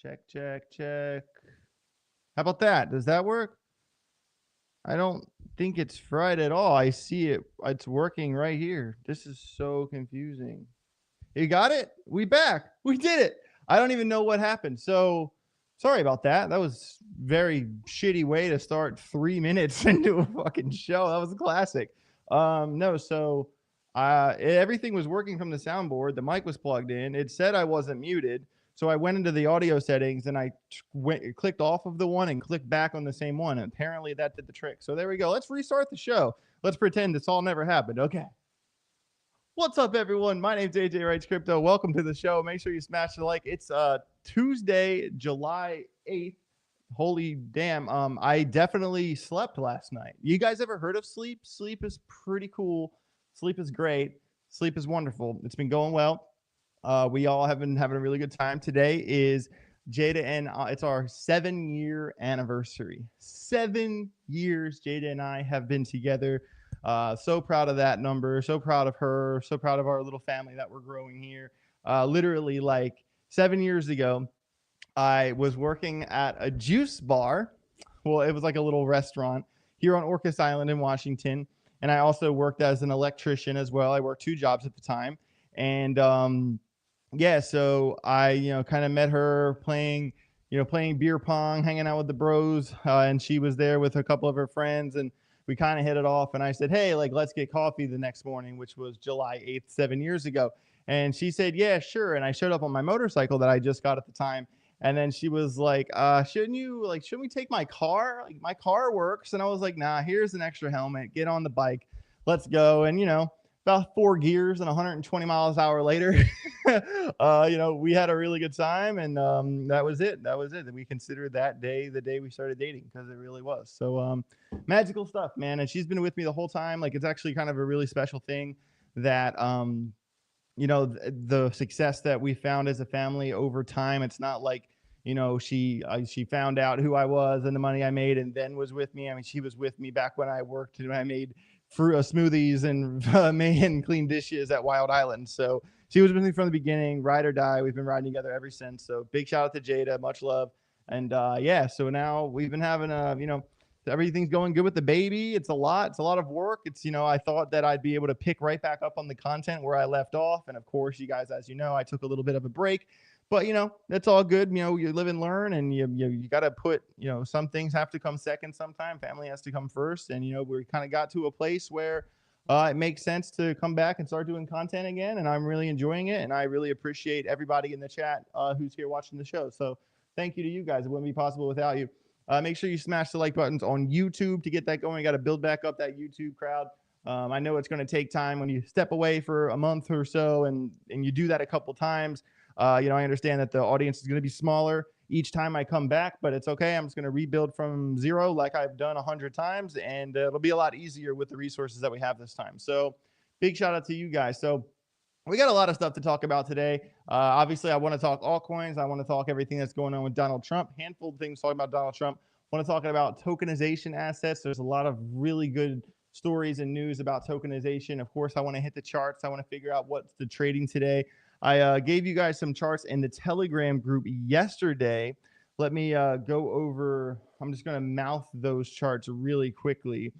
Check, check, check. How about that? Does that work? I don't think it's fried at all. I see it. It's working right here. This is so confusing. You got it? We back. We did it. I don't even know what happened. So sorry about that. That was very shitty way to start 3 minutes into a fucking show. That was a classic. No, so everything was working from the soundboard. The mic was plugged in. It said I wasn't muted. So I went into the audio settings and I clicked off of the one and clicked back on the same one. And apparently that did the trick. So there we go. Let's restart the show. Let's pretend this all never happened. Okay. What's up, everyone? My name's AJ Writes Crypto. Welcome to the show. Make sure you smash the like. It's Tuesday, July 8th. Holy damn. I definitely slept last night. You guys ever heard of sleep? Sleep is pretty cool. Sleep is great. Sleep is wonderful. It's been going well. We all have been having a really good time. Today is Jada and it's our 7-year anniversary. 7 years Jada and I have been together. So proud of that number. So proud of her. So proud of our little family that we're growing here. Literally, like 7 years ago, I was working at a juice bar. Well, it was like a little restaurant here on Orcas Island in Washington. And I also worked as an electrician as well. I worked 2 jobs at the time. And yeah, so I, kind of met her playing beer pong, hanging out with the bros. And she was there with a couple of her friends. And we kind of hit it off. And I said, hey, like, let's get coffee the next morning, which was July 8th, 7 years ago. And she said, yeah, sure. And I showed up on my motorcycle that I just got at the time. And then she was like, shouldn't we take my car? Like, my car works. And I was like, nah, here's an extra helmet. Get on the bike. Let's go. And, about 4 gears and 120 miles an hour later, we had a really good time. And that was it. That was it. We considered that day the day we started dating, because it really was. So magical stuff, man. And she's been with me the whole time. Like, it's actually kind of a really special thing that the success that we found as a family over time. It's not like, she found out who I was and the money I made and then was with me. I mean, she was with me back when I worked and I made fruit smoothies and made and clean dishes at Wild Island. So she was with me from the beginning, ride or die. We've been riding together ever since. So big shout out to Jada, much love. And yeah, so now we've been having everything's going good with the baby. It's a lot of work. It's, I thought that I'd be able to pick right back up on the content where I left off. And of course, you guys, as you know, I took a little bit of a break, but that's all good. You live and learn, and you got to put, some things have to come second sometime. Family has to come first. And, we kind of got to a place where it makes sense to come back and start doing content again. And I'm really enjoying it. And I really appreciate everybody in the chat who's here watching the show. So thank you to you guys. It wouldn't be possible without you. Make sure you smash the like buttons on YouTube to get that going. You got to build back up that YouTube crowd. I know it's going to take time when you step away for a month or so, and you do that a couple times. I understand that the audience is going to be smaller each time I come back, but it's okay. I'm just going to rebuild from zero like I've done 100 times, and it'll be a lot easier with the resources that we have this time. So big shout out to you guys. So we got a lot of stuff to talk about today. Obviously, I want to talk altcoins. I want to talk everything that's going on with Donald Trump. Handful of things talking about Donald Trump. I want to talk about tokenization assets. There's a lot of really good stories and news about tokenization. Of course, I want to hit the charts. I want to figure out what's the trading today. I gave you guys some charts in the Telegram group yesterday. Let me go over. I'm just going to mouth those charts really quickly.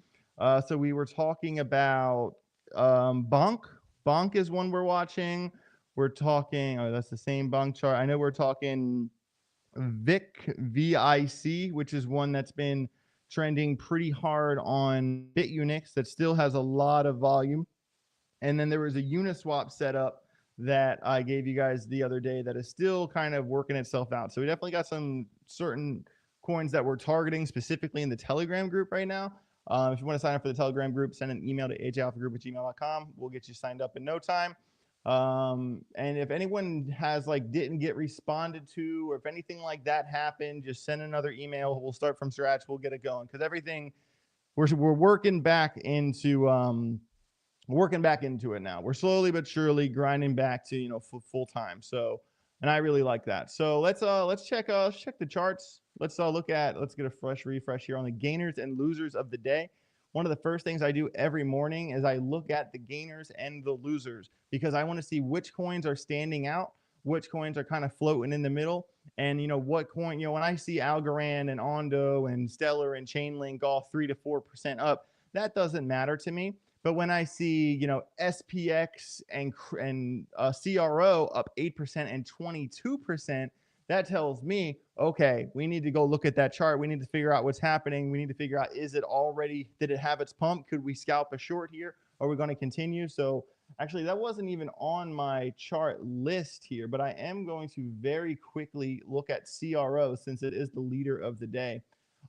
So we were talking about Bonk. Bonk is one we're watching. We're talking, that's the same Bonk chart. I know we're talking VIC, which is one that's been trending pretty hard on Bitunix that still has a lot of volume. And then there was a Uniswap setup that I gave you guys the other day that is still kind of working itself out. So we definitely got some certain coins that we're targeting specifically in the Telegram group right now. If you want to sign up for the Telegram group, send an email to ajalphagroup@gmail.com. We'll get you signed up in no time. And if anyone has didn't get responded to, or if anything like that happened, just send another email. We'll start from scratch. We'll get it going, because everything we're working back into it now. We're slowly but surely grinding back to full time. So, and I really like that. So let's check the charts. Let's get a fresh refresh here on the gainers and losers of the day. One of the first things I do every morning is I look at the gainers and the losers, because I want to see which coins are standing out, which coins are kind of floating in the middle. And, you know, what coin, you know, when I see Algorand and Ondo and Stellar and Chainlink all 3 to 4% up, that doesn't matter to me. But when I see, you know, SPX and CRO up 8% and 22%, that tells me, okay, we need to go look at that chart. We need to figure out what's happening. We need to figure out, is it already, did it have its pump? Could we scalp a short here? Are we going to continue? So actually, that wasn't even on my chart list here, but I am going to very quickly look at CRO since it is the leader of the day.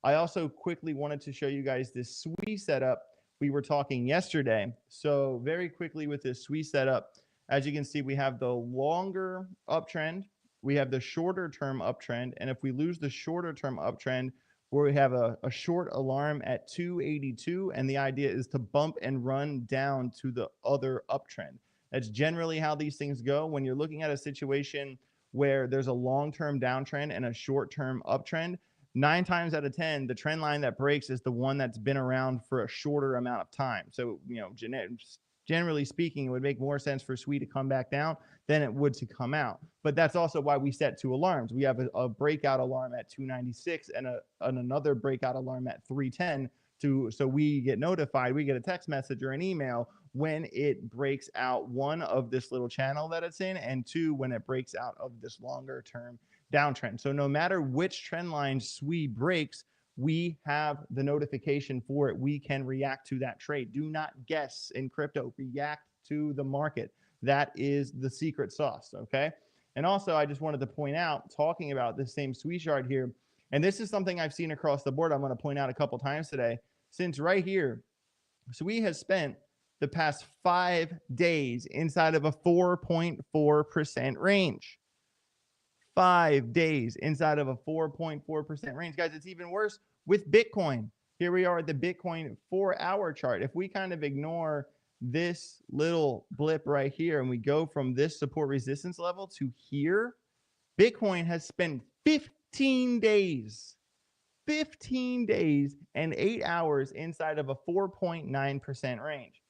I also quickly wanted to show you guys this SWE setup we were talking yesterday. So very quickly with this SWE setup, as you can see, we have the longer uptrend, we have the shorter term uptrend, and if we lose the shorter term uptrend, where we have a short alarm at 282, and the idea is to bump and run down to the other uptrend. That's generally how these things go. When you're looking at a situation where there's a long-term downtrend and a short-term uptrend, 9 times out of 10, the trend line that breaks is the one that's been around for a shorter amount of time. So, you know, generally speaking, it would make more sense for SWE to come back down than it would to come out. But that's also why we set 2 alarms. We have a breakout alarm at 296 and another breakout alarm at 310 so we get notified, we get a text message or an email when it breaks out, 1, of this little channel that it's in, and 2, when it breaks out of this longer term downtrend. So no matter which trend line SWE breaks, we have the notification for it. We can react to that trade. Do not guess in crypto. React to the market. That is the secret sauce, okay? And also, I just wanted to point out, talking about this same SWE chart here, and this is something I've seen across the board, I'm going to point out a couple times today, since right here, SWE has spent the past 5 days inside of a 4.4% range. 5 days inside of a 4.4% range. Guys, it's even worse with Bitcoin. Here we are at the Bitcoin 4-hour chart. If we kind of ignore this little blip right here and we go from this support resistance level to here, Bitcoin has spent 15 days and 8 hours inside of a 4.9% range.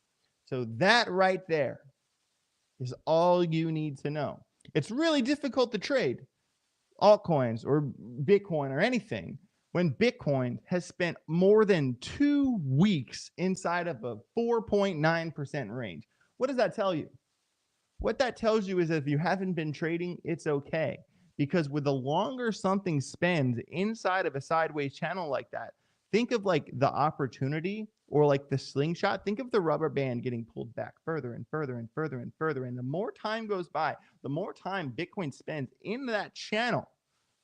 So that right there is all you need to know. It's really difficult to trade altcoins or Bitcoin or anything when Bitcoin has spent more than 2 weeks inside of a 4.9% range. What does that tell you? What that tells you is that if you haven't been trading, it's okay. Because with the longer something spends inside of a sideways channel like that, think of like the opportunity or like the slingshot. Think of the rubber band getting pulled back further and further and further and further. And the more time goes by, the more time Bitcoin spends in that channel,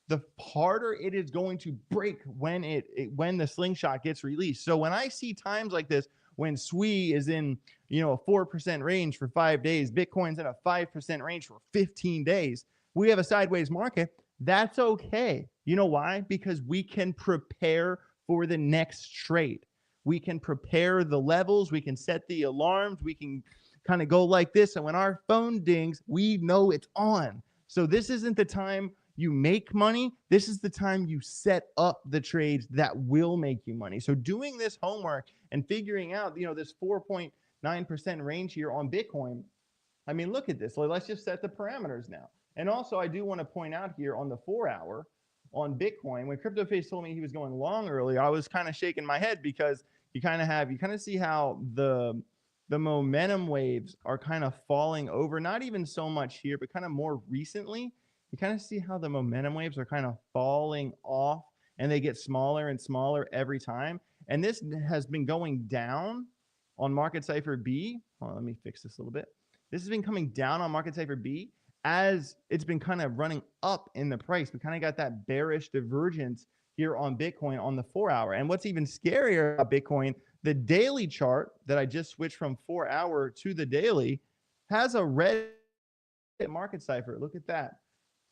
the harder it is going to break when the slingshot gets released. So when I see times like this, when SWE is in, you know, a 4% range for 5 days, Bitcoin's in a 5% range for 15 days, we have a sideways market. That's okay. You know why? Because we can prepare for the next trade. We can prepare the levels. We can set the alarms. We can kind of go like this. And when our phone dings, we know it's on. So this isn't the time you make money. This is the time you set up the trades that will make you money. So doing this homework and figuring out, you know, this 4.9% range here on Bitcoin, I mean, look at this. Let's just set the parameters now. And also, I do want to point out here on the 4-hour on Bitcoin, when CryptoFace told me he was going long earlier, I was kind of shaking my head because you kind of see how the momentum waves are kind of falling over, not even so much here, but kind of more recently. You kind of see how the momentum waves are kind of falling off and they get smaller and smaller every time. And this has been going down on Market Cipher B. Hold on, let me fix this a little bit. This has been coming down on Market Cipher B as it's been kind of running up in the price. We kind of got that bearish divergence here on Bitcoin on the 4-hour. And what's even scarier about Bitcoin, the daily chart that I just switched from 4-hour to the daily has a red Market Cipher. Look at that.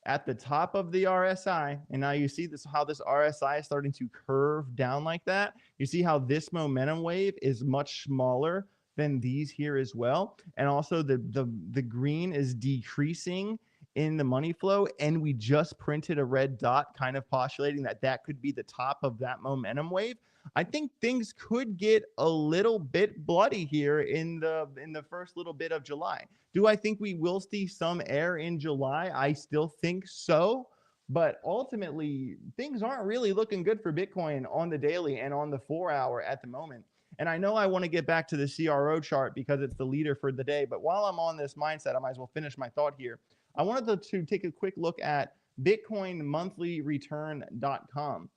At the top of the RSI, and now you see this, how this RSI is starting to curve down like that. You see how this momentum wave is much smaller than these here as well. And also the green is decreasing in the money flow. And we just printed a red dot kind of postulating that that could be the top of that momentum wave. I think things could get a little bit bloody here in the first little bit of July. Do I think we will see some air in July? I still think so. But ultimately, things aren't really looking good for Bitcoin on the daily and on the 4-hour at the moment. And I know I want to get back to the CRO chart because it's the leader for the day. But while I'm on this mindset, I might as well finish my thought here. I wanted to take a quick look at BitcoinMonthlyReturn.com.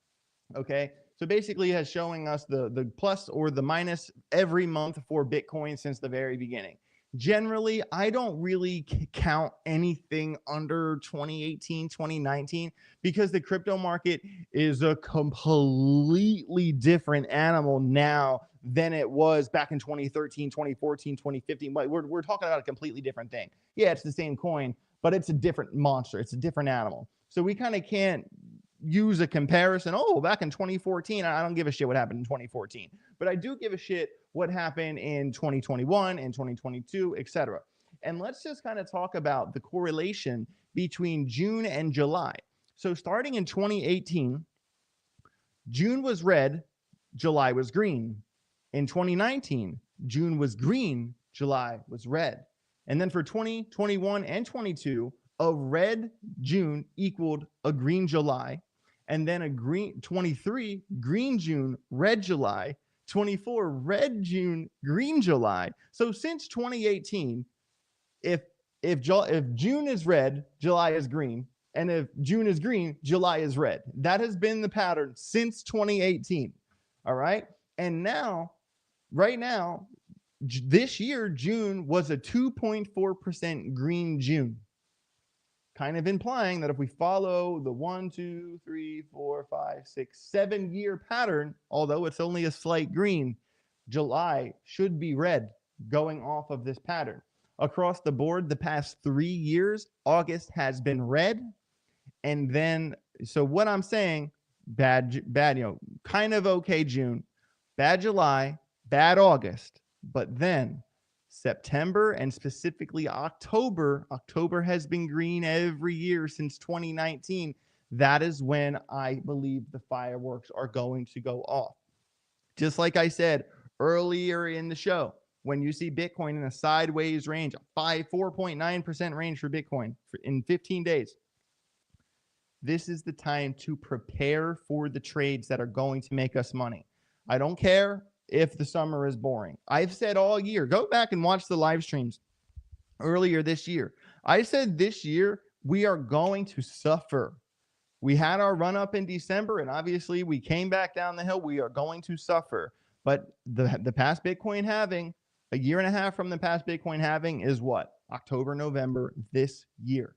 Okay, so basically has showing us the plus or the minus every month for Bitcoin since the very beginning. Generally, I don't really count anything under 2018, 2019 because the crypto market is a completely different animal now than it was back in 2013, 2014, 2015. We're talking about a completely different thing. Yeah, it's the same coin, but it's a different monster. It's a different animal. So we kind of can't use a comparison. Oh, back in 2014, I don't give a shit what happened in 2014, but I do give a shit what happened in 2021 and 2022, etc. And let's just kind of talk about the correlation between June and July. So starting in 2018, June was red, July was green. In 2019, June was green, July was red. And then for 2021 and 22, a red June equaled a green July, and then a green 23 green June, red July, 24 red June, green July. So since 2018, if June is red, July is green, and if June is green, July is red. That has been the pattern since 2018. All right, and now, right now, this year June was a 2.4% green June. Kind of implying that if we follow the 1, 2, 3, 4, 5, 6, 7-year pattern, although it's only a slight green, July should be red going off of this pattern. Across the board, the past 3 years, August has been red. And then, so what I'm saying, bad, kind of okay June, bad July, bad August, but then September and specifically October has been green every year since 2019. That is when I believe the fireworks are going to go off. Just like I said earlier in the show, when you see Bitcoin in a sideways range, 4.9% range for Bitcoin in 15 days, this is the time to prepare for the trades that are going to make us money. I don't care if the summer is boring. I've said all year, go back and watch the live streams earlier this year. I said this year we are going to suffer. We had our run up in December and obviously we came back down the hill. We are going to suffer. But the past Bitcoin halving, a year and a half from the past Bitcoin halving is what? October, November this year.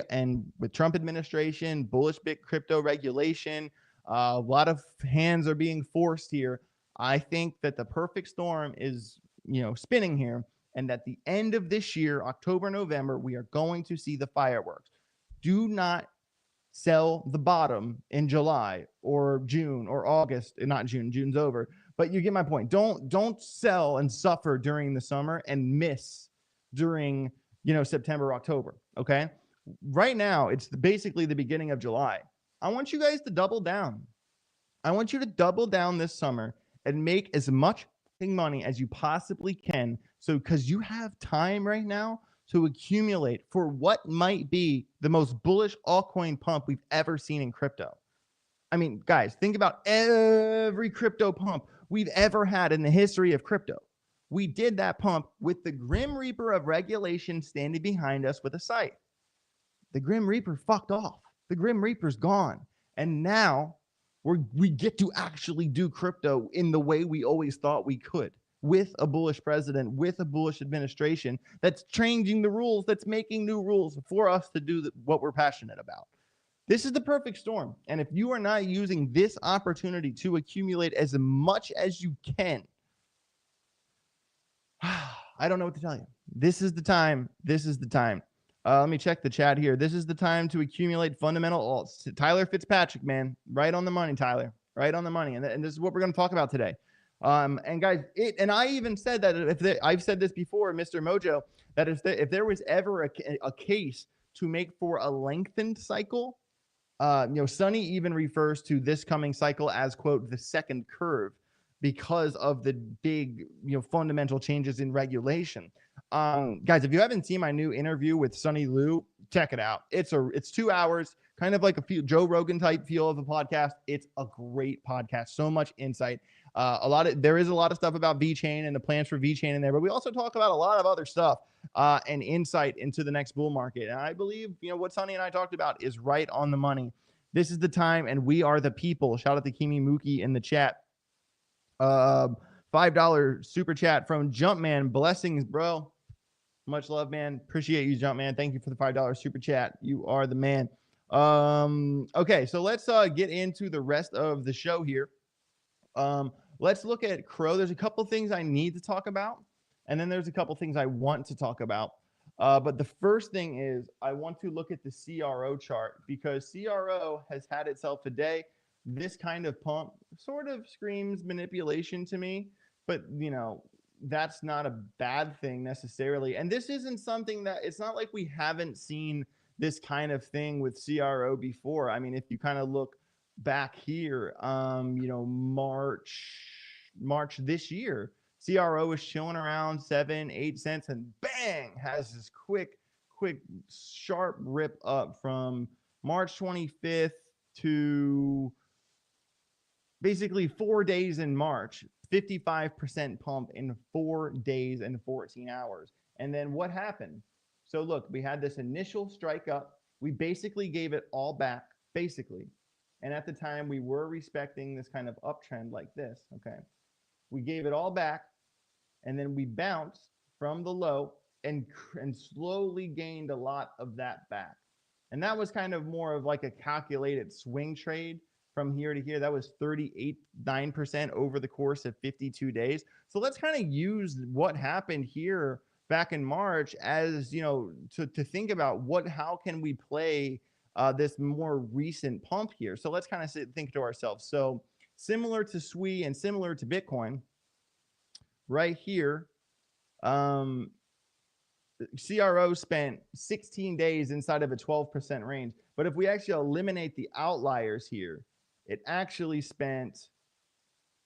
And with Trump administration, bullish bit crypto regulation, a lot of hands are being forced here. I think that the perfect storm is, spinning here, and at the end of this year, October, November, we are going to see the fireworks. Do not sell the bottom in July or June or August. Not June. June's over. But you get my point. Don't sell and suffer during the summer and miss during, September, October. Okay. Right now, it's basically the beginning of July. I want you guys to double down. I want you to double down this summer and make as much money as you possibly can. So, because you have time right now to accumulate for what might be the most bullish altcoin pump we've ever seen in crypto. I mean, guys, think about every crypto pump we've ever had in the history of crypto. We did that pump with the Grim Reaper of regulation standing behind us with a scythe. The Grim Reaper fucked off. The Grim Reaper's gone. And now we get to actually do crypto in the way we always thought we could, with a bullish president, with a bullish administration that's changing the rules, that's making new rules for us to do what we're passionate about. This is the perfect storm. And if you are not using this opportunity to accumulate as much as you can, I don't know what to tell you. This is the time. This is the time. Let me check the chat here. This is the time to accumulate fundamental alts. Tyler Fitzpatrick, man. Right on the money, Tyler. Right on the money. And this is what we're going to talk about today. And guys, and I even said that I've said this before, Mr. Mojo, that if there was ever a case to make for a lengthened cycle, Sonny even refers to this coming cycle as, quote, the second curve because of the big, fundamental changes in regulation. Guys, if you haven't seen my new interview with Sonny Liu, check it out. It's 2 hours, kind of like a Joe Rogan type feel of a podcast. It's a great podcast. So much insight. There is a lot of stuff about VeChain and the plans for VeChain in there, but we also talk about a lot of other stuff and insight into the next bull market. And I believe, what Sonny and I talked about is right on the money. This is the time, and we are the people. Shout out to Kimi Mookie in the chat. $5 super chat from Jumpman. Blessings, bro. Much love, man. Appreciate you, Jumpman. Thank you for the $5 super chat. You are the man. Okay, so let's get into the rest of the show here. Let's look at Crow. There's a couple things I need to talk about, and then there's a couple things I want to talk about. But the first thing is I want to look at the CRO chart, because CRO has had itself a day. This kind of pump sort of screams manipulation to me, but that's not a bad thing necessarily. And this isn't something that, it's not like we haven't seen this kind of thing with CRO before. I mean, if you kind of look back here, March this year, CRO is chilling around 7-8 cents, and bang, has this quick sharp rip up from March 25th to basically 4 days in March. 55% pump in 4 days and 14 hours. And then what happened? So look, we had this initial strike up. We basically gave it all back, basically. And at the time, we were respecting this kind of uptrend like this, okay? We gave it all back, and then we bounced from the low and slowly gained a lot of that back. And that was kind of more of like a calculated swing trade from here to here. That was 38.9% over the course of 52 days. So let's kind of use what happened here back in March as, to think about how can we play this more recent pump here. So let's kind of think to ourselves. So similar to SWE and similar to Bitcoin, right here, CRO spent 16 days inside of a 12% range. But if we actually eliminate the outliers here, it actually spent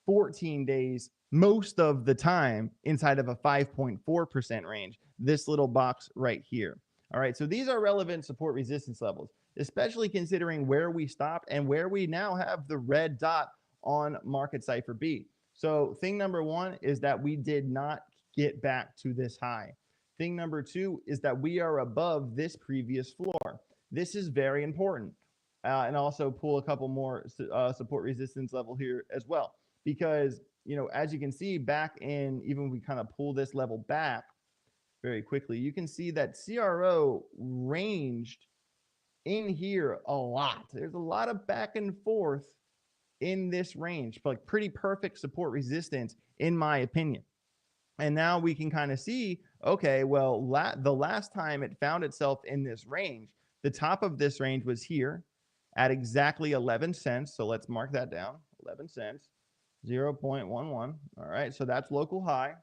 14 days most of the time inside of a 5.4% range, this little box right here. All right, so these are relevant support resistance levels, especially considering where we stopped and where we now have the red dot on Market Cipher B. So thing number one is that we did not get back to this high. Thing number two is that we are above this previous floor. This is very important. And also pull a couple more support resistance level here as well. Because, as you can see back in, even when we kind of pull this level back very quickly, you can see that CRO ranged in here a lot. There's a lot of back and forth in this range, like pretty perfect support resistance, in my opinion. And now we can kind of see, okay, well, the last time it found itself in this range, the top of this range was here at exactly 11 cents. So let's mark that down, 11 cents, 0.11. All right, so that's local high.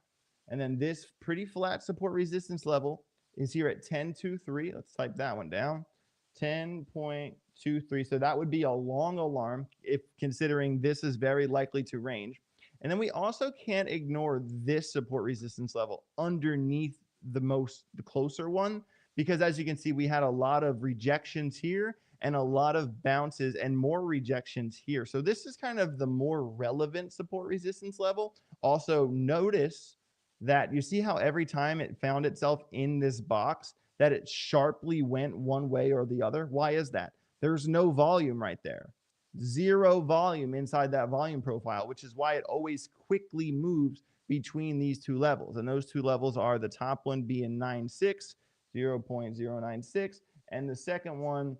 And then this pretty flat support resistance level is here at 10.23. Let's type that one down, 10.23. So that would be a long alarm if considering this is very likely to range. And then we also can't ignore this support resistance level underneath the closer one, because as you can see, we had a lot of rejections here and a lot of bounces and more rejections here. So this is kind of the more relevant support resistance level. Also notice that you see how every time it found itself in this box that it sharply went one way or the other. Why is that? There's no volume right there. Zero volume inside that volume profile, which is why it always quickly moves between these two levels. And those two levels are the top one being 0.96, and the second one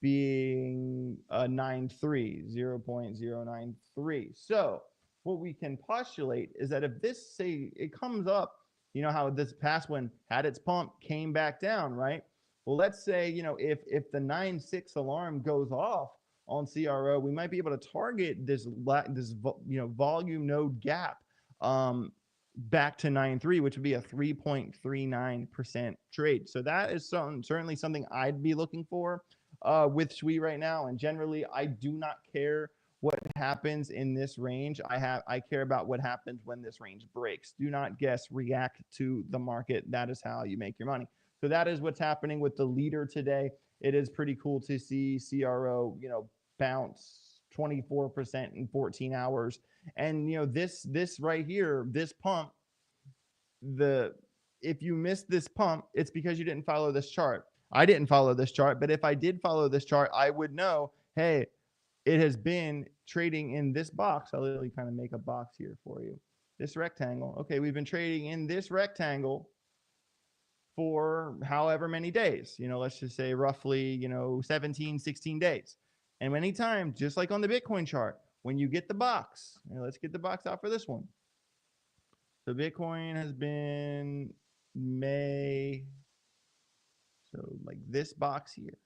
being 0.093. So what we can postulate is that if this, say, it comes up, how this past one had its pump, came back down, right? Well, let's say, if the 9.6 alarm goes off on CRO, we might be able to target this volume node gap back to 9.3, which would be a 3.39% trade. So that is certainly something I'd be looking for. with Suede right now. And generally, I do not care what happens in this range. I care about what happens when this range breaks. Do not guess, react to the market. That is how you make your money. So that is what's happening with the leader today. It is pretty cool to see CRO, bounce 24% in 14 hours. And this right here, this pump, if you missed this pump, it's because you didn't follow this chart. I didn't follow this chart, but if I did follow this chart, I would know, hey, it has been trading in this box. I'll literally kind of make a box here for you. This rectangle. Okay, we've been trading in this rectangle for however many days. Let's just say roughly, 17, 16 days. And anytime, just like on the Bitcoin chart, when you get the box, let's get the box out for this one. So Bitcoin has been May. So like this box here.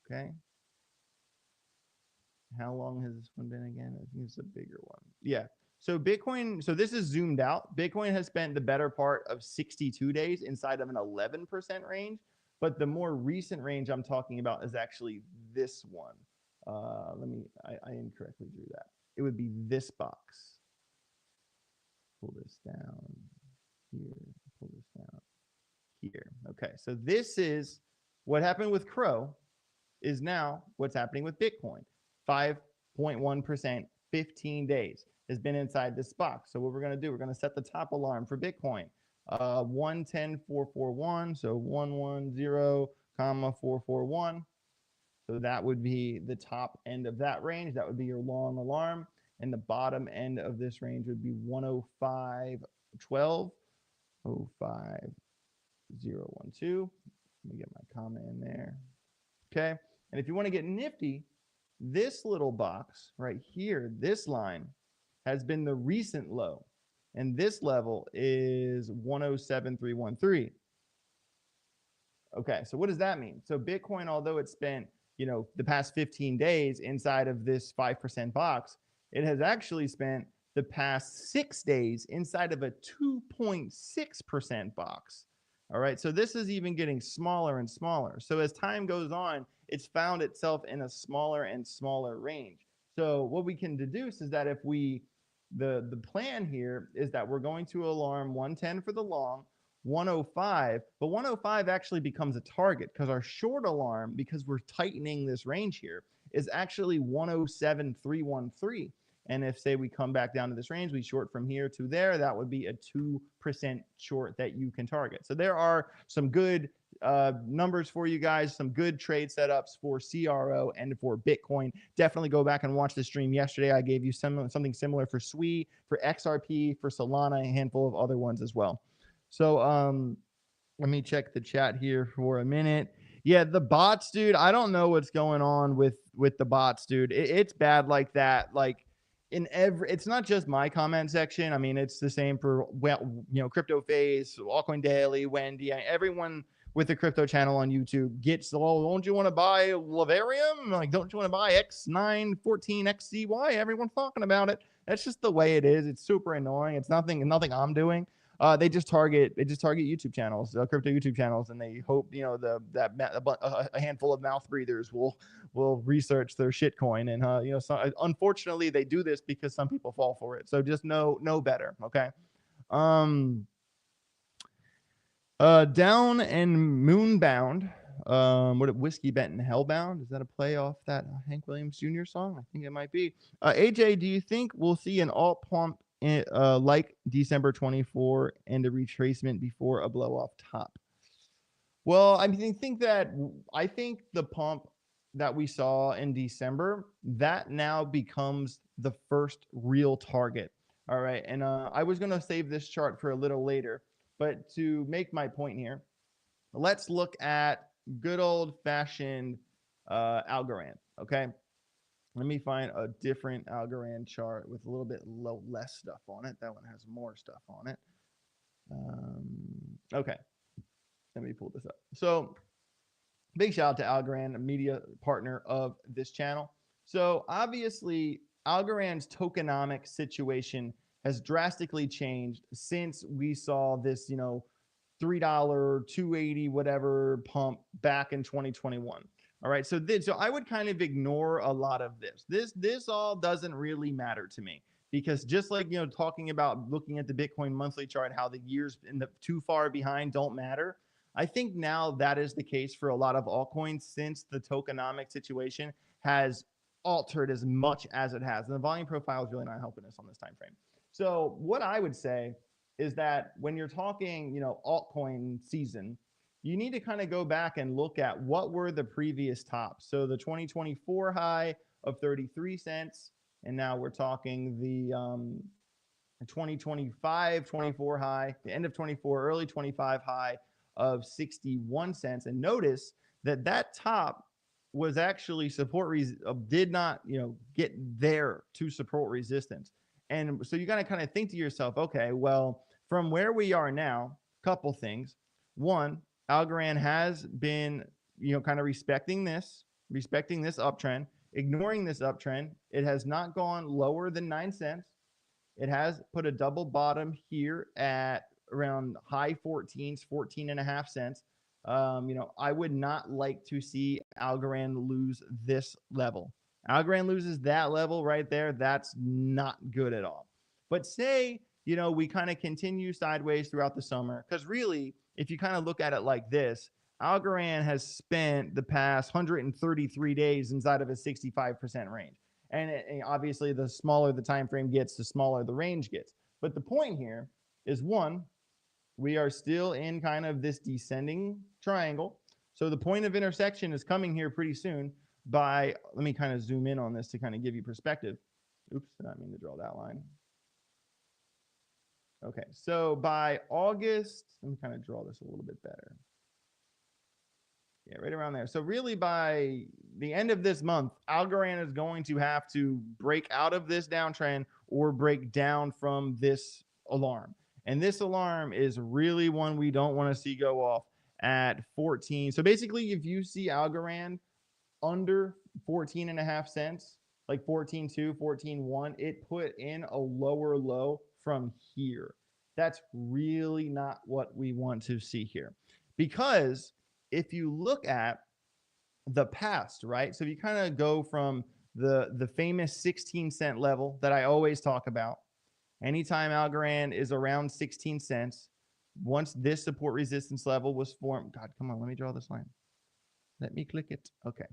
Okay. How long has this one been again? I think it's a bigger one. Yeah. So Bitcoin, so this is zoomed out. Bitcoin has spent the better part of 62 days inside of an 11% range. But the more recent range I'm talking about is actually this one. I incorrectly drew that. It would be this box. Pull this down here. Pull this down here. Okay. So this is what happened with Crow is now what's happening with Bitcoin. 5.1%, 15 days has been inside this box. So what we're going to do, we're going to set the top alarm for Bitcoin. 110,441, so 110,441. So that would be the top end of that range. That would be your long alarm. And the bottom end of this range would be 105.12, 05012. Let me get my comma in there. Okay. And if you want to get nifty, this little box right here, this line has been the recent low. And this level is 107,313. Okay, so what does that mean? So Bitcoin, although it spent, the past 15 days inside of this 5% box, it has actually spent the past 6 days inside of a 2.6% box. All right, so this is even getting smaller and smaller. So as time goes on, it's found itself in a smaller and smaller range. So what we can deduce is that if the plan here is that we're going to alarm 110 for the long, 105, but 105 actually becomes a target because our short alarm, because we're tightening this range here, is actually 107,313. And if, say, we come back down to this range, we short from here to there, that would be a 2% short that you can target. So there are some good numbers for you guys, some good trade setups for CRO and for Bitcoin. Definitely go back and watch the stream yesterday. I gave you something similar for Suede, for XRP, for Solana, a handful of other ones as well. So let me check the chat here for a minute. Yeah, the bots, dude. I don't know what's going on with the bots, dude. It's bad like that. Like, it's not just my comment section. I mean, it's the same for, Crypto Face, Altcoin Daily, Wendy, everyone with the crypto channel on YouTube gets, oh, don't you want to buy Lavarium? Like, don't you want to buy X914XCY? Everyone's talking about it. That's just the way it is. It's super annoying. It's nothing I'm doing. They just target YouTube channels, crypto YouTube channels, and they hope a handful of mouth breathers will research their shitcoin, and unfortunately they do this because some people fall for it. So just know better, okay? Down and Moonbound. What Whiskey Benton Hellbound? Is that a play off that Hank Williams Jr. song? I think it might be. AJ, do you think we'll see an alt pump like December 24 and a retracement before a blow off top? Well, I think the pump that we saw in December, that now becomes the first real target. All right. And I was going to save this chart for a little later, but to make my point here, let's look at good old fashioned Algorand. Okay. Let me find a different Algorand chart with a little bit less stuff on it. That one has more stuff on it. Okay. Let me pull this up. So big shout out to Algorand, a media partner of this channel. So obviously Algorand's tokenomics situation has drastically changed since we saw this, $3, 280, whatever pump back in 2021. All right, so so I would kind of ignore a lot of this. This all doesn't really matter to me, because just like, you know, talking about looking at the Bitcoin monthly chart, how the years in the too far behind don't matter. I think now that is the case for a lot of altcoins, since the tokenomic situation has altered as much as it has, and the volume profile is really not helping us on this time frame. So what I would say is that when you're talking, you know, altcoin season, you need to kind of go back and look at what were the previous tops. So the 2024 high of 33 cents, and now we're talking the 2025 24 high, the end of 24, early 25 high of 61 cents. And notice that that top was actually support, did not, you know, get there to support resistance. And so you got to kind of think to yourself, okay, well, from where we are now, couple things. One, Algorand has been, you know, kind of respecting this uptrend, ignoring this uptrend. It has not gone lower than 9 cents. It has put a double bottom here at around high 14s, 14.5 cents. You know, I would not like to see Algorand lose this level. Algorand loses that level right there. That's not good at all. But say, you know, we kind of continue sideways throughout the summer, because really, if you kind of look at it like this, Algorand has spent the past 133 days inside of a 65% range. And obviously, the smaller the time frame gets, the smaller the range gets. But the point here is, one, we are still in kind of this descending triangle. So the point of intersection is coming here pretty soon by, let me kind of zoom in on this to kind of give you perspective. Oops, did not mean to draw that line. Okay, so by August, let me kind of draw this a little bit better. Yeah, right around there. So really by the end of this month, Algorand is going to have to break out of this downtrend or break down from this alarm. And this alarm is really one we don't want to see go off at 14. So basically, if you see Algorand under 14.5 cents, like 14.2, 14.1, it put in a lower low from here. That's really not what we want to see here. Because if you look at the past, right? So if you kind of go from the famous 16-cent level that I always talk about, anytime Algorand is around 16 cents, once this support resistance level was formed, God, come on, let me draw this line. Let me click it. Okay.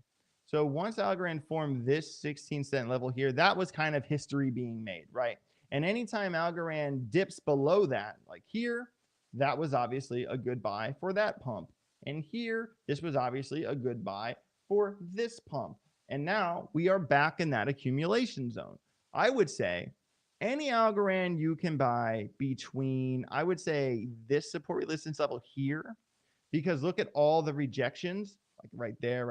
So once Algorand formed this 16-cent level here, that was kind of history being made, right? And anytime Algorand dips below that, like here, that was obviously a good buy for that pump. And here, this was obviously a good buy for this pump. And now we are back in that accumulation zone. I would say any Algorand you can buy between, I would say, this support resistance level here, because look at all the rejections, like right there,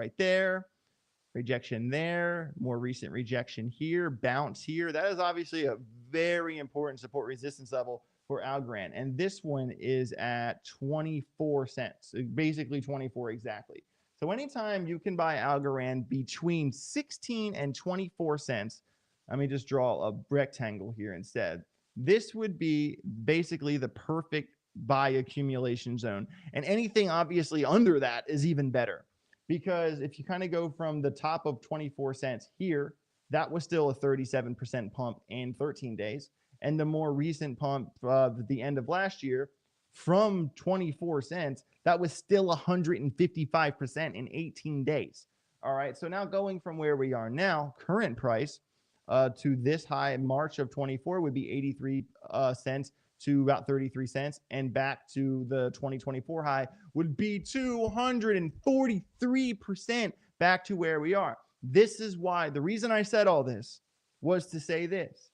rejection there, more recent rejection here, bounce here. That is obviously a very important support resistance level for Algorand. And this one is at 24 cents, basically 24 exactly. So anytime you can buy Algorand between 16 and 24 cents, let me just draw a rectangle here instead. This would be basically the perfect buy accumulation zone. And anything obviously under that is even better. Because if you kind of go from the top of 24 cents here, that was still a 37% pump in 13 days. And the more recent pump at the end of last year from 24 cents, that was still 155% in 18 days. All right. So now going from where we are now, current price to this high in March of 24 would be 83 cents to about 33 cents, and back to the 2024 high would be 243% back to where we are. This is why the reason I said all this was to say this,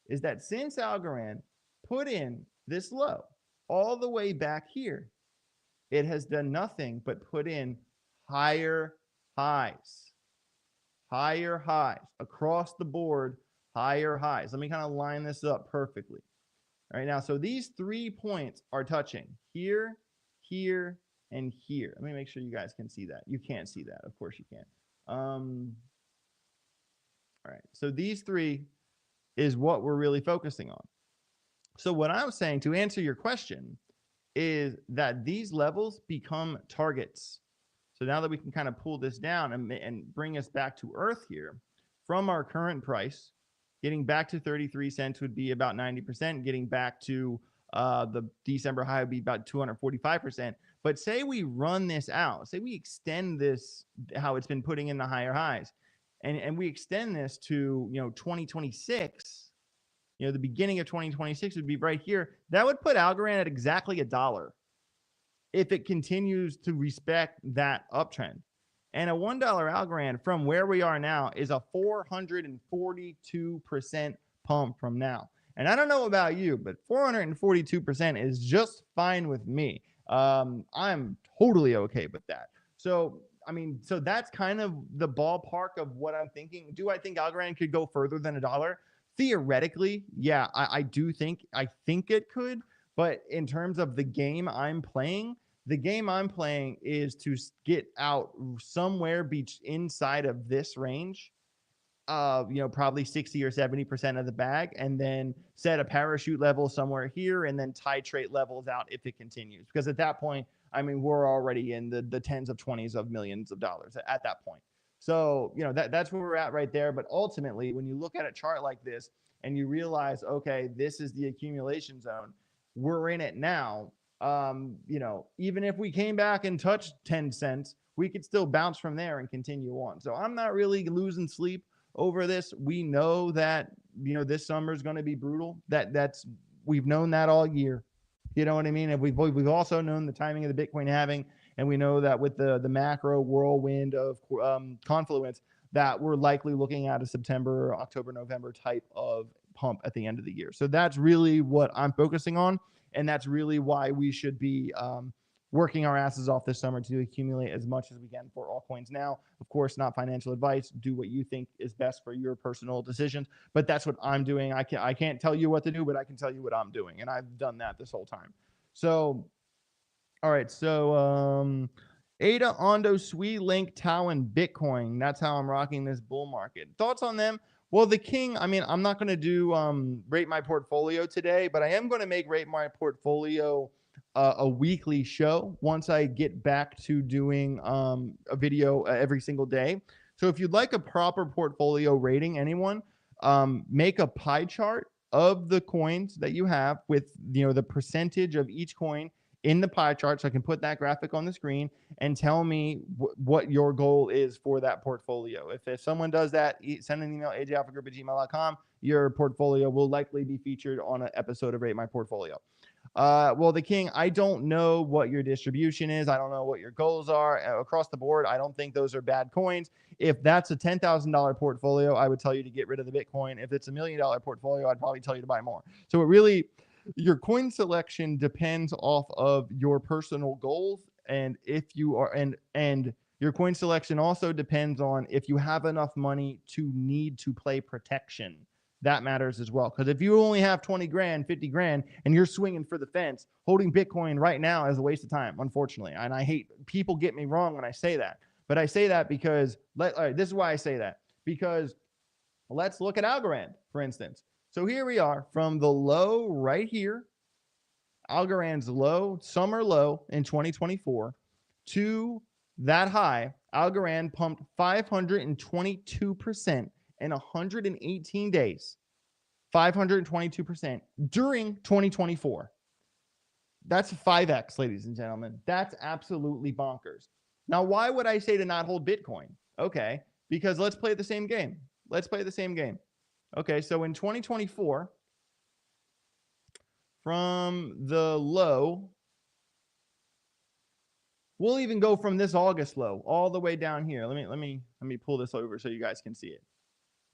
is that since Algorand put in this low all the way back here, it has done nothing but put in higher highs across the board, higher highs. Let me kind of line this up perfectly. All right, now, so these 3 points are touching here, here, and here. Let me make sure you guys can see that. You can't see that. Of course you can't. All right, so these 3 is what we're really focusing on. So what I'm saying, to answer your question, is that these levels become targets. So now that we can kind of pull this down and bring us back to earth here from our current price, getting back to 33 cents would be about 90%. Getting back to the December high would be about 245%. But say we run this out, say we extend this, how it's been putting in the higher highs, and we extend this to 2026. The beginning of 2026 would be right here. That would put Algorand at exactly $1 if it continues to respect that uptrend. And a $1 Algorand from where we are now is a 442% pump from now. And I don't know about you, but 442% is just fine with me. I'm totally okay with that. So, so that's kind of the ballpark of what I'm thinking. Do I think Algorand could go further than $1? Theoretically, yeah, I do think it could. But in terms of the game I'm playing, is to get out somewhere inside of this range, probably 60 or 70% of the bag, and then set a parachute level somewhere here, and then titrate levels out if it continues. Because at that point, we're already in the tens of 20s of millions of dollars at that point. So, that's where we're at right there. But ultimately, when you look at a chart like this and you realize, okay, this is the accumulation zone, we're in it now. Even if we came back and touched 10 cents, we could still bounce from there and continue on. So I'm not really losing sleep over this. We know that, this summer is going to be brutal. We've known that all year. You know what I mean? And we've also known the timing of the Bitcoin halving, and we know that with the macro whirlwind of confluence, that we're likely looking at a September, October, November type of pump at the end of the year. So that's really what I'm focusing on, and that's really why we should be working our asses off this summer to accumulate as much as we can for altcoins. Now, of course, not financial advice. Do what you think is best for your personal decisions, but that's what I'm doing. I can't tell you what to do, but I can tell you what I'm doing, and I've done that this whole time. So, all right. So, ADA, Ondo, Suede, Link, Tau, and Bitcoin. That's how I'm rocking this bull market. Thoughts on them? Well, the king, I'm not going to do rate my portfolio today, but I am going to make rate my portfolio a weekly show once I get back to doing a video every single day. So if you'd like a proper portfolio rating, anyone, make a pie chart of the coins that you have with the percentage of each coin in the pie chart, so I can put that graphic on the screen and tell me what your goal is for that portfolio. If someone does that, send an email, ajalphagroup@gmail.com. Your portfolio will likely be featured on an episode of Rate My Portfolio. Well, the king, I don't know what your distribution is. I don't know what your goals are across the board. I don't think those are bad coins. If that's a $10,000 portfolio, I would tell you to get rid of the Bitcoin. If it's $1 million portfolio, I'd probably tell you to buy more. So it really, your coin selection depends off of your personal goals, and if you are, and your coin selection also depends on if you have enough money to need to play protection. That matters as well. Because if you only have 20 grand, 50 grand, and you're swinging for the fence, holding Bitcoin right now is a waste of time, unfortunately. And I hate, people get me wrong when I say that, but I say that because, all right, this is why I say that, because let's look at Algorand, for instance. So here we are from the low right here, Algorand's low, summer low in 2024, to that high. Algorand pumped 522% in 118 days, 522% during 2024. That's 5x, ladies and gentlemen. That's absolutely bonkers. Now, why would I say to not hold Bitcoin? Okay, because let's play the same game. Okay, so in 2024, from the low, we'll even go from this August low all the way down here. Let me pull this over so you guys can see it.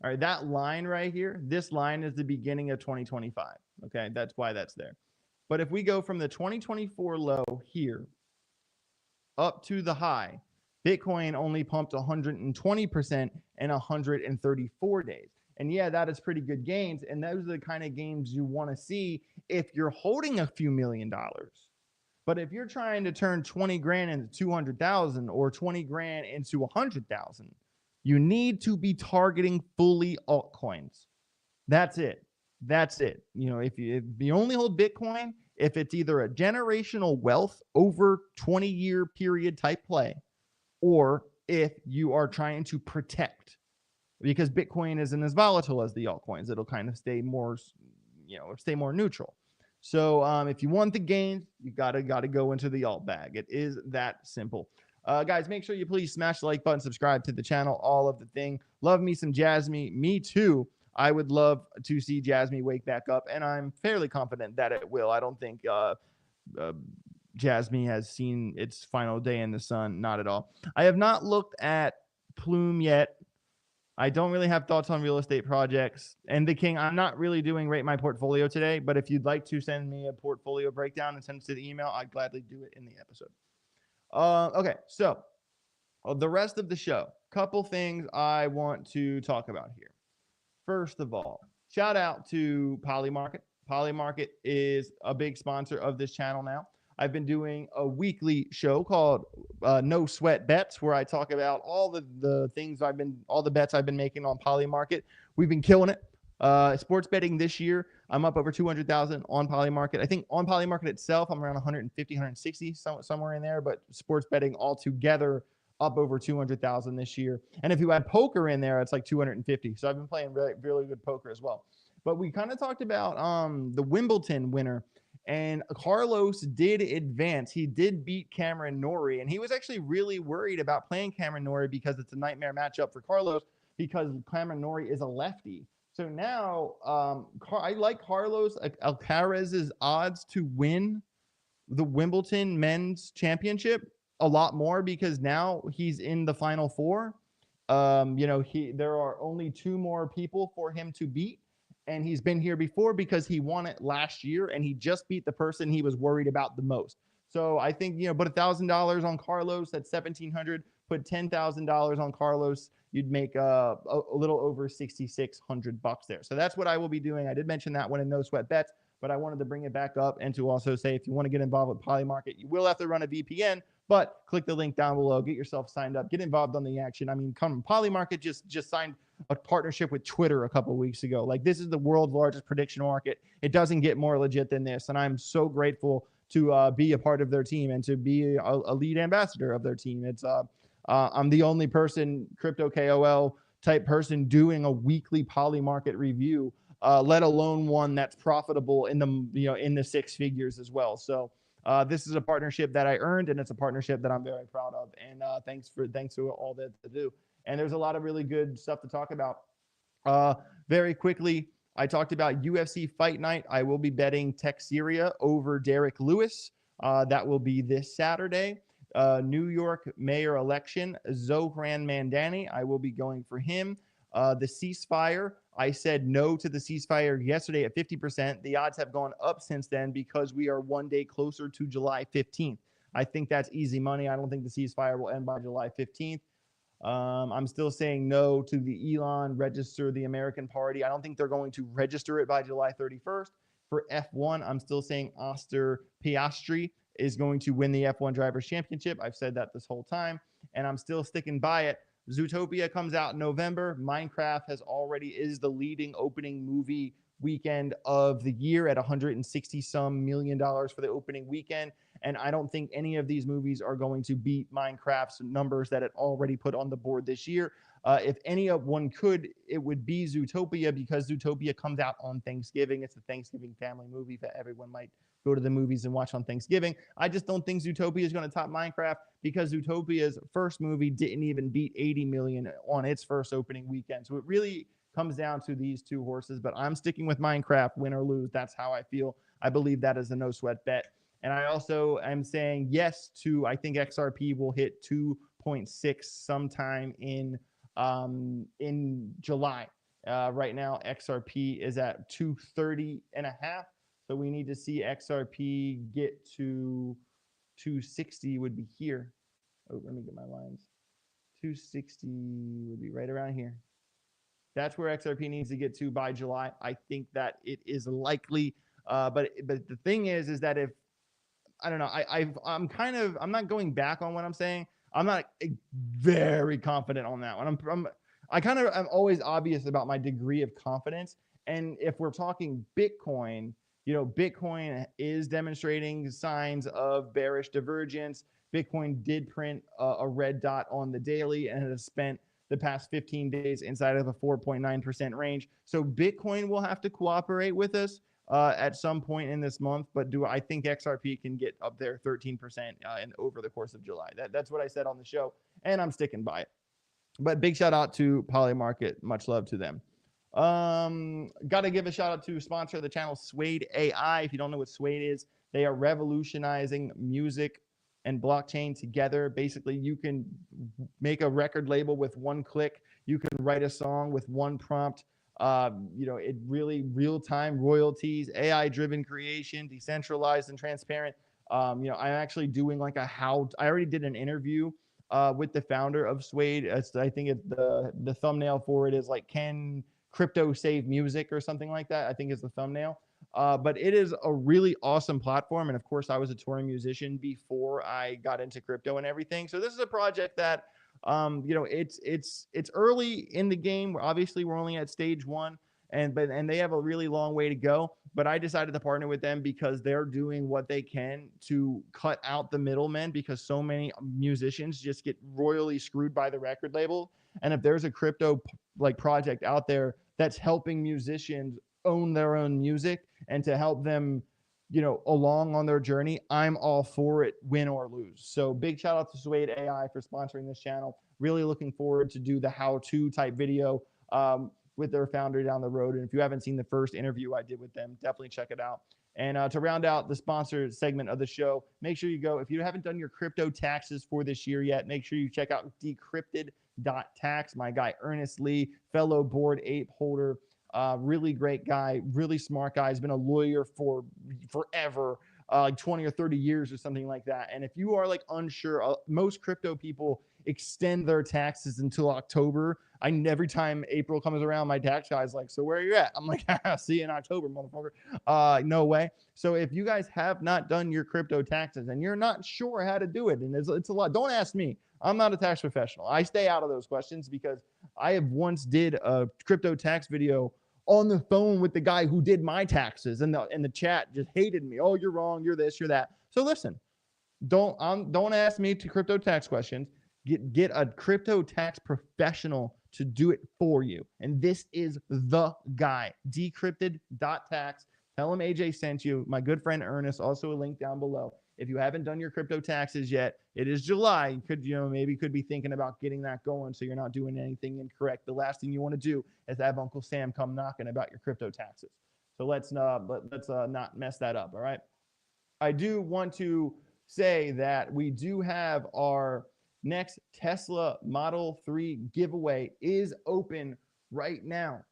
All right, that line right here, this line is the beginning of 2025. Okay, that's why that's there. But if we go from the 2024 low here up to the high, Bitcoin only pumped 120% in 134 days. And yeah, that is pretty good gains. And those are the kind of gains you want to see if you're holding a few $1 million. But if you're trying to turn 20 grand into 200,000 or 20 grand into 100,000, you need to be targeting fully altcoins. That's it. If you only hold Bitcoin, if it's either a generational wealth over 20-year period type play, or if you are trying to protect, because Bitcoin isn't as volatile as the altcoins. It'll kind of stay more, stay more neutral. So if you want the gains, you gotta go into the alt bag. It is that simple. Guys, make sure you please smash the like button, subscribe to the channel, all of the thing. Love me some Jasmy. Me too. I would love to see Jasmy wake back up, and I'm fairly confident that it will. I don't think Jasmy has seen its final day in the sun. Not at all. I have not looked at Plume yet. I don't really have thoughts on real estate projects. And the King, I'm not really doing rate my portfolio today, but if you'd like to send me a portfolio breakdown and send it to the email, I'd gladly do it in the episode. Okay, so the rest of the show, couple things I want to talk about here. First of all, shout out to Polymarket. Polymarket is a big sponsor of this channel now. I've been doing a weekly show called No Sweat Bets, where I talk about all the things all the bets I've been making on Polymarket. We've been killing it. Sports betting this year, I'm up over 200,000 on Polymarket. I think on Polymarket itself, I'm around 150, 160, somewhere in there. But sports betting altogether, up over 200,000 this year. And if you add poker in there, it's like 250. So I've been playing really, really good poker as well. But we kind of talked about the Wimbledon winner. And Carlos did advance. He did beat Cameron Norrie. And he was actually really worried about playing Cameron Norrie because it's a nightmare matchup for Carlos because Cameron Norrie is a lefty. So now I like Carlos Alcaraz's odds to win the Wimbledon men's championship a lot more because now he's in the final four. There are only two more people for him to beat. And he's been here before because he won it last year and he just beat the person he was worried about the most. So I think, put $1,000 on Carlos, that's $1,700. Put $10,000 on Carlos, you'd make a little over $6,600 there. So that's what I will be doing. I did mention that one in No Sweat Bets, but I wanted to bring it back up and to also say if you want to get involved with Polymarket, you will have to run a VPN, but click the link down below, get yourself signed up, get involved on the action. I mean, Polymarket just signed a partnership with Twitter a couple of weeks ago. Like, this is the world's largest prediction market. It doesn't get more legit than this. And I'm so grateful to be a part of their team and to be a lead ambassador of their team. It's I'm the only person, crypto KOL type person, doing a weekly Polymarket review, let alone one that's profitable in the six figures as well. So this is a partnership that I earned, and it's a partnership that I'm very proud of. And thanks to all that to do. And there's a lot of really good stuff to talk about. Very quickly, I talked about UFC Fight Night. I will be betting Texeria over Derek Lewis. That will be this Saturday. New York mayor election, Zohran Mandani. I will be going for him. The ceasefire. I said no to the ceasefire yesterday at 50%. The odds have gone up since then because we are one day closer to July 15th. I think that's easy money. I don't think the ceasefire will end by July 15th. I'm still saying no to the Elon register the American Party. I don't think they're going to register it by July 31st. For F1, I'm still saying Oster Piastri is going to win the F1 Drivers' Championship. I've said that this whole time, and I'm still sticking by it. Zootopia comes out in November. Minecraft is the leading opening movie weekend of the year at $160-some million for the opening weekend. And I don't think any of these movies are going to beat Minecraft's numbers that it already put on the board this year. If any of one could, it would be Zootopia, because Zootopia comes out on Thanksgiving. It's a Thanksgiving family movie that everyone might go to the movies and watch on Thanksgiving. I just don't think Zootopia is going to top Minecraft, because Zootopia's first movie didn't even beat 80 million on its first opening weekend. So it really comes down to these two horses, but I'm sticking with Minecraft, win or lose. That's how I feel. I believe that is a no sweat bet. And I also am saying yes to, I think XRP will hit 2.6 sometime in July. Right now, XRP is at 230.5. So we need to see XRP get to 260 would be here. Oh, let me get my lines. 260 would be right around here. That's where XRP needs to get to by July. I think that it is likely. But the thing is that if, I don't know, I'm not going back on what I'm saying. I'm not very confident on that one. I'm always obvious about my degree of confidence. And if we're talking Bitcoin, you know, Bitcoin is demonstrating signs of bearish divergence. Bitcoin did print a red dot on the daily and has spent the past 15 days inside of a 4.9% range. So Bitcoin will have to cooperate with us at some point in this month. But do I think XRP can get up there 13% in over the course of July? That's what I said on the show, and I'm sticking by it. But big shout out to Polymarket. Much love to them. Got to give a shout out to sponsor of the channel, Suede AI. If you don't know what Suede is, they are revolutionizing music and blockchain together. Basically, you can make a record label with one click. You can write a song with one prompt. You know, it really real-time royalties, AI-driven creation, decentralized and transparent. You know, I'm actually doing like I already did an interview with the founder of Suede. I think it's the thumbnail for it is like, can crypto save music or something like that, I think is the thumbnail. But it is a really awesome platform. And of course, I was a touring musician before I got into crypto and everything. So this is a project that, you know, it's early in the game. Obviously, we're only at stage one, and they have a really long way to go. But I decided to partner with them because they're doing what they can to cut out the middlemen, because so many musicians just get royally screwed by the record label. And if there's a crypto like project out there that's helping musicians own their own music and to help them, you know, along on their journey, I'm all for it, win or lose. So big shout out to Suede AI for sponsoring this channel. Really looking forward to do the how-to type video with their founder down the road. And if you haven't seen the first interview I did with them, definitely check it out. And to round out the sponsor segment of the show, make sure you go, if you haven't done your crypto taxes for this year yet, make sure you check out Decrypted Tax. My guy Ernest Lee, fellow Bored Ape holder, really great guy, really smart guy. He's been a lawyer for forever, like 20 or 30 years or something like that. And if you are like unsure, most crypto people extend their taxes until October. Every time April comes around, my tax guy's like, so where are you at? I'm like, see you in October, motherfucker. No way. So if you guys have not done your crypto taxes and you're not sure how to do it, and it's a lot, don't ask me. I'm not a tax professional. I stay out of those questions because I have once did a crypto tax video on the phone with the guy who did my taxes, and the chat just hated me. Oh, you're wrong. You're this, you're that. So listen, don't ask me to crypto tax questions. Get a crypto tax professional to do it for you. And this is the guy, Decrypted.tax. Tell him AJ sent you. My good friend Ernest, also a link down below. If you haven't done your crypto taxes yet, it is July. You could, maybe could be thinking about getting that going so you're not doing anything incorrect. The last thing you want to do is have Uncle Sam come knocking about your crypto taxes. So let's not mess that up. All right. I do want to say that we do have our next Tesla Model 3 giveaway is open right now.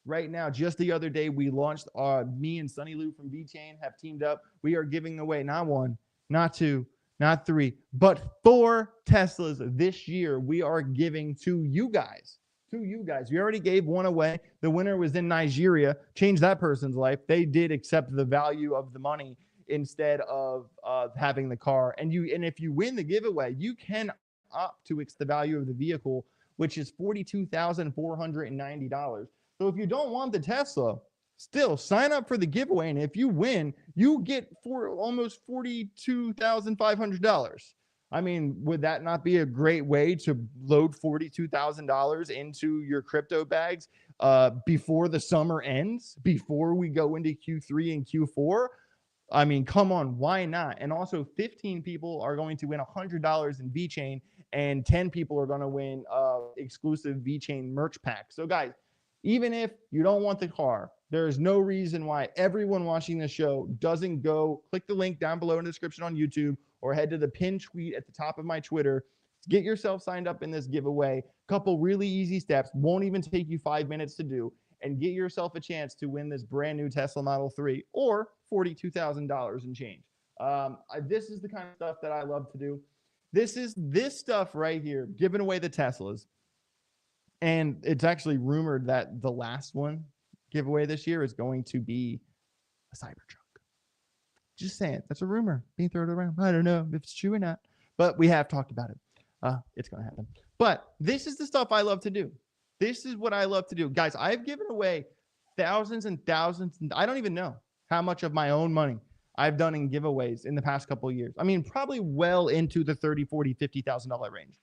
Right now, just the other day, we launched me and Sunny Lou from VeChain have teamed up. We are giving away not one, not two, not three, but 4 Teslas this year. We are giving to you guys. We already gave one away. The winner was in Nigeria. Changed that person's life. They did accept the value of the money instead of having the car. And if you win the giveaway, you can opt to the value of the vehicle, which is $42,490. So if you don't want the Tesla, still sign up for the giveaway, and if you win, you get for almost $42,500. I mean, would that not be a great way to load $42,000 into your crypto bags before the summer ends, before we go into Q3 and Q4? I mean, come on, why not? And also 15 people are going to win $100 in VeChain, and 10 people are going to win exclusive VeChain merch pack. So guys, even if you don't want the car, there is no reason why everyone watching the show doesn't go click the link down below in the description on YouTube or head to the pinned tweet at the top of my Twitter. Get yourself signed up in this giveaway. Couple really easy steps, won't even take you 5 minutes to do, and get yourself a chance to win this brand new Tesla Model 3 or $42,000 and change. This is the kind of stuff that I love to do. This stuff right here, giving away the Teslas. And it's actually rumored that the last one giveaway this year is going to be a Cybertruck. Just saying, that's a rumor being thrown around. I don't know if it's true or not, but we have talked about it. It's going to happen. But this is the stuff I love to do. This is what I love to do. Guys, I've given away thousands and thousands, I don't even know how much of my own money I've done in giveaways in the past couple of years. I mean, probably well into the 30, 40, $50,000 range.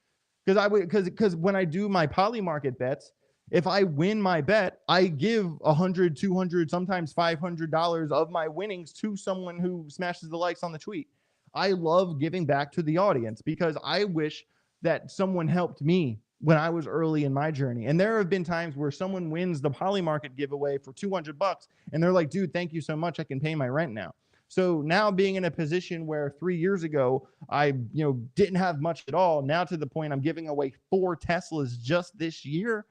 Because when I do my Polymarket bets, if I win my bet, I give 100, 200, sometimes $500 of my winnings to someone who smashes the likes on the tweet. I love giving back to the audience because I wish that someone helped me when I was early in my journey. And there have been times where someone wins the Polymarket giveaway for $200 and they're like, dude, thank you so much. I can pay my rent now. So now being in a position where 3 years ago I didn't have much at all, now to the point I'm giving away 4 Teslas just this year,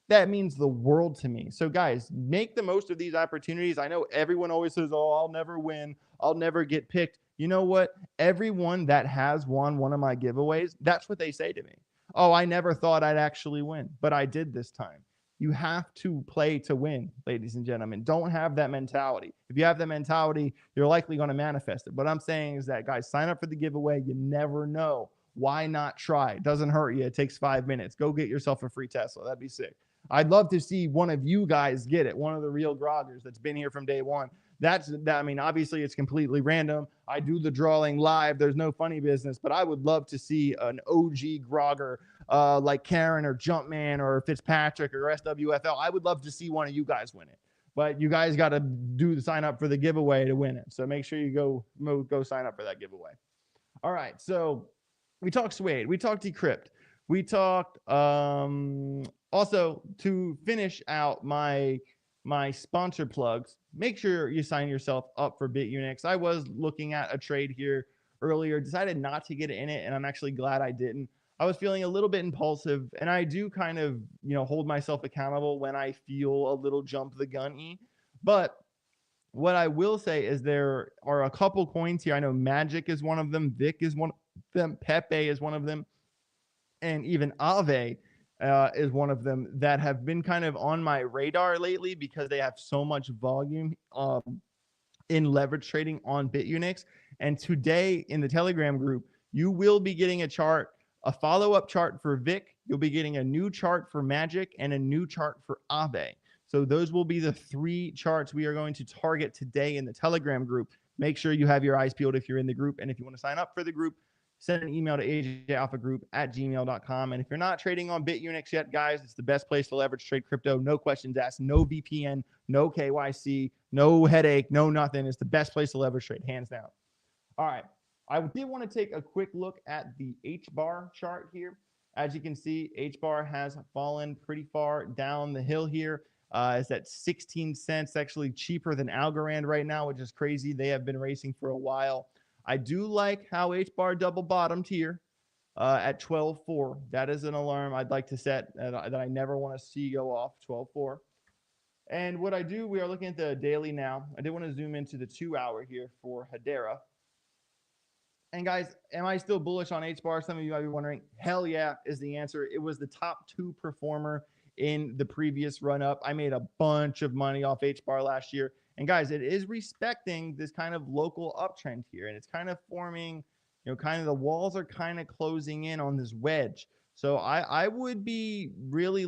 that means the world to me. So guys, make the most of these opportunities. I know everyone always says, oh, I'll never win, I'll never get picked. You know what? Everyone that has won one of my giveaways, that's what they say to me. Oh, I never thought I'd actually win, but I did this time. You have to play to win, ladies and gentlemen. Don't have that mentality. If you have that mentality, you're likely going to manifest it. What I'm saying is that, guys, sign up for the giveaway. You never know. Why not try? It doesn't hurt you. It takes 5 minutes. Go get yourself a free Tesla. That'd be sick. I'd love to see one of you guys get it, one of the real groggers that's been here from day one. I mean, obviously it's completely random. I do the drawing live. There's no funny business, but I would love to see an OG grogger like Karen or Jumpman or Fitzpatrick or SWFL. I would love to see one of you guys win it. But you guys got to do the sign up for the giveaway to win it. So make sure you go sign up for that giveaway. All right. So we talked Suede. We talked Decrypt. We talked also, to finish out my sponsor plugs, make sure you sign yourself up for Bitunix. I was looking at a trade here earlier, decided not to get in it, and I'm actually glad I didn't. I was feeling a little bit impulsive, and I do kind of, hold myself accountable when I feel a little jump the gun-y. But what I will say is there are a couple coins here. I know Magic is one of them, Vic is one of them, Pepe is one of them, and even Aave is one of them that have been kind of on my radar lately because they have so much volume in leverage trading on Bitunix. And today in the Telegram group, you will be getting a follow-up chart for Vic. You'll be getting a new chart for Magic and a new chart for Aave. So those will be the 3 charts we are going to target today in the Telegram group. Make sure you have your eyes peeled if you're in the group. And if you want to sign up for the group, send an email to ajalphagroup@gmail.com. And if you're not trading on Bitunix yet, guys, it's the best place to leverage trade crypto. No questions asked, no VPN, no KYC, no headache, no nothing. It's the best place to leverage trade, hands down. All right. I did want to take a quick look at the H-bar chart here. As you can see, H-bar has fallen pretty far down the hill here. It's at 16 cents, actually cheaper than Algorand right now, which is crazy. They have been racing for a while. I do like how H-bar double bottomed here at 12.4. That is an alarm I'd like to set that I never want to see go off, 12.4. And what I do, we are looking at the daily now. I did want to zoom into the 2-hour here for Hedera. And guys, am I still bullish on H-bar? Some of you might be wondering. Hell yeah is the answer. It was the top 2 performer in the previous run-up. I made a bunch of money off H-bar last year. And guys, it is respecting this kind of local uptrend here. And it's kind of forming, kind of the walls are kind of closing in on this wedge. So I would be really,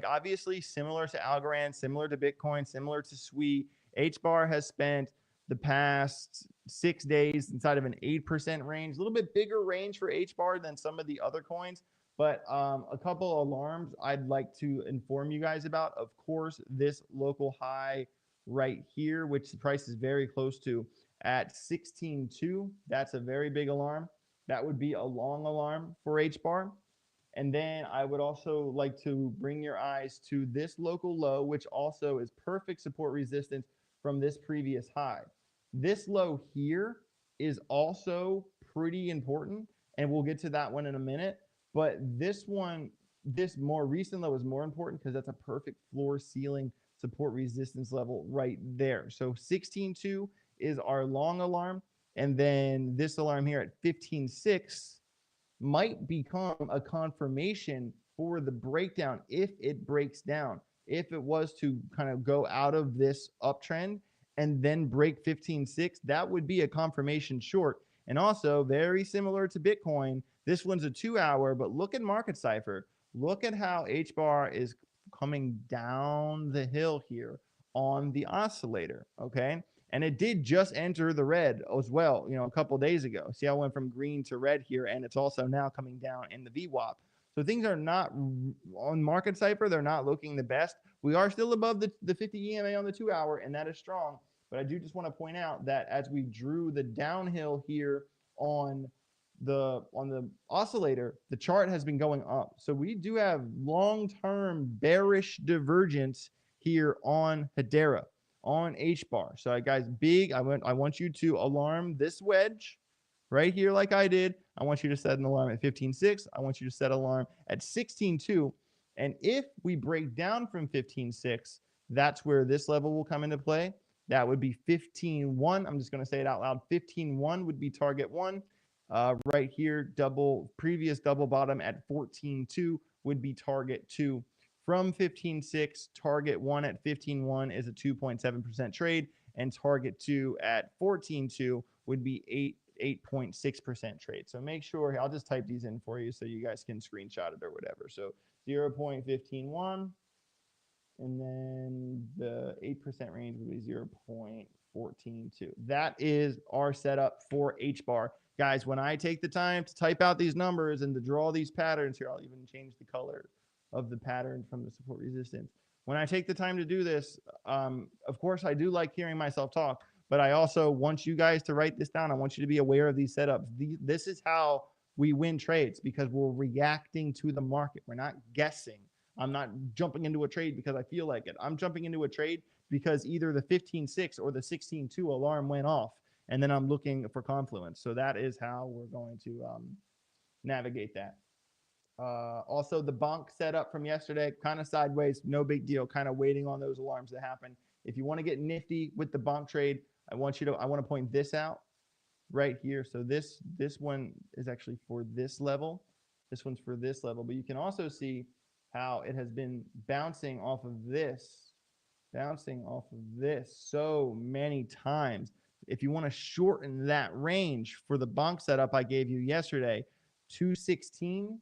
obviously similar to Algorand, similar to Bitcoin, similar to Suede. H-bar has spent the past 6 days inside of an 8% range, a little bit bigger range for H-bar than some of the other coins. But a couple alarms I'd like to inform you guys about. Of course, this local high right here, which the price is very close to at 16.2. That's a very big alarm. That would be a long alarm for H-bar. And then I would also like to bring your eyes to this local low, which also is perfect support resistance from this previous high. This low here is also pretty important, and we'll get to that one in a minute. But this one, this more recent low is more important because that's a perfect floor ceiling support resistance level right there. So 16.2 is our long alarm. And then this alarm here at 15.6 might become a confirmation for the breakdown if it breaks down. If it was to kind of go out of this uptrend and then break 15.6, that would be a confirmation short. And also very similar to Bitcoin, this one's a 2-hour, but look at Market Cipher. Look at how H-bar is coming down the hill here on the oscillator. Okay. And it did just enter the red as well, a couple days ago. See how it went from green to red here, and it's also now coming down in the VWAP. So things are not on Market Cipher. They're not looking the best. We are still above the 50 EMA on the 2-hour, and that is strong. But I do just want to point out that as we drew the downhill here on the oscillator, the chart has been going up. So we do have long-term bearish divergence here on Hedera, on H-bar. So guys, I want you to alarm this wedge right here like I did. I want you to set an alarm at 15.6. I want you to set an alarm at 16.2. And if we break down from 15.6, that's where this level will come into play. That would be 15.1. I'm just going to say it out loud. 15.1 would be target 1. Right here, previous double bottom at 14.2 would be target 2. From 15.6, target 1 at 15.1 is a 2.7% trade, and target 2 at 14.2 would be 8.6% trade. So make sure, I'll just type these in for you so you guys can screenshot it or whatever. So 0.151, and then the 8% range would be 0.142. That is our setup for H-bar. Guys, when I take the time to type out these numbers and to draw these patterns here, I'll even change the color of the pattern from the support resistance. When I take the time to do this, of course, I do like hearing myself talk, but I also want you guys to write this down. I want you to be aware of these setups. This is how we win trades, because we're reacting to the market. We're not guessing. I'm not jumping into a trade because I feel like it. I'm jumping into a trade because either the 15.6 or the 16.2 alarm went off, and then I'm looking for confluence. So that is how we're going to navigate that. Also, the bonk setup from yesterday, kind of sideways, no big deal, kind of waiting on those alarms to happen. If you want to get nifty with the bonk trade, I want to point this out right here. So this one is actually for this level. This one's for this level, but you can also see how it has been bouncing off of this so many times. If you want to shorten that range for the bonk setup I gave you yesterday, 216,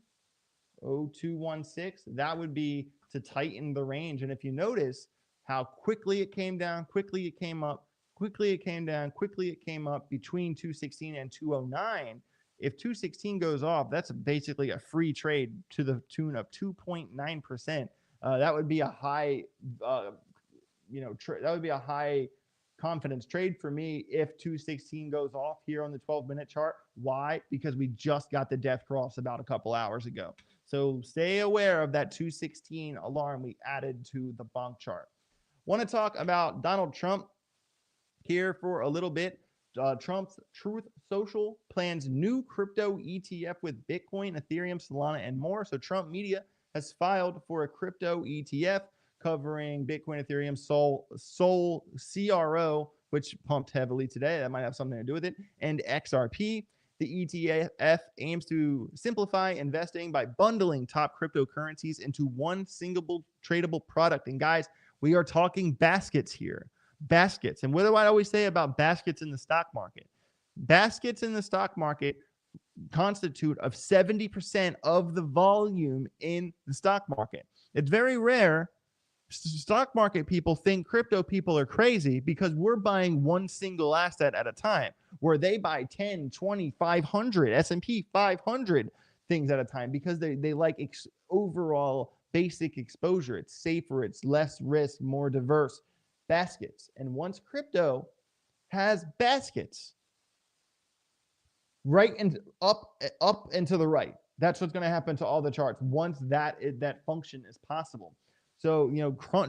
0216, that would be to tighten the range. And if you notice how quickly it came down, quickly it came up, quickly it came down, quickly it came up between 216 and 209. If 216 goes off, that's basically a free trade to the tune of 2.9%. That would be a high, that would be a high confidence trade for me if 216 goes off here on the 12-minute chart. Why? Because we just got the death cross about a couple hours ago. So stay aware of that 216 alarm we added to the bonk chart. Want to talk about Donald Trump here for a little bit. Trump's Truth Social plans new crypto ETF with Bitcoin, Ethereum, Solana, and more. So Trump Media has filed for a crypto ETF covering Bitcoin, Ethereum, Sol CRO, which pumped heavily today. That might have something to do with it, and XRP. The ETF aims to simplify investing by bundling top cryptocurrencies into one single tradable product. And guys, we are talking baskets here. Baskets. And what do I always say about baskets in the stock market? Baskets in the stock market constitute of 70% of the volume in the stock market. It's very rare stock market people think crypto people are crazy because we're buying one single asset at a time, where they buy 10, 20, 500, S&P 500 things at a time because they like overall basic exposure. It's safer, it's less risk, more diverse. Baskets. And once crypto has baskets right and up and to the right, that's what's going to happen to all the charts once that function is possible. So,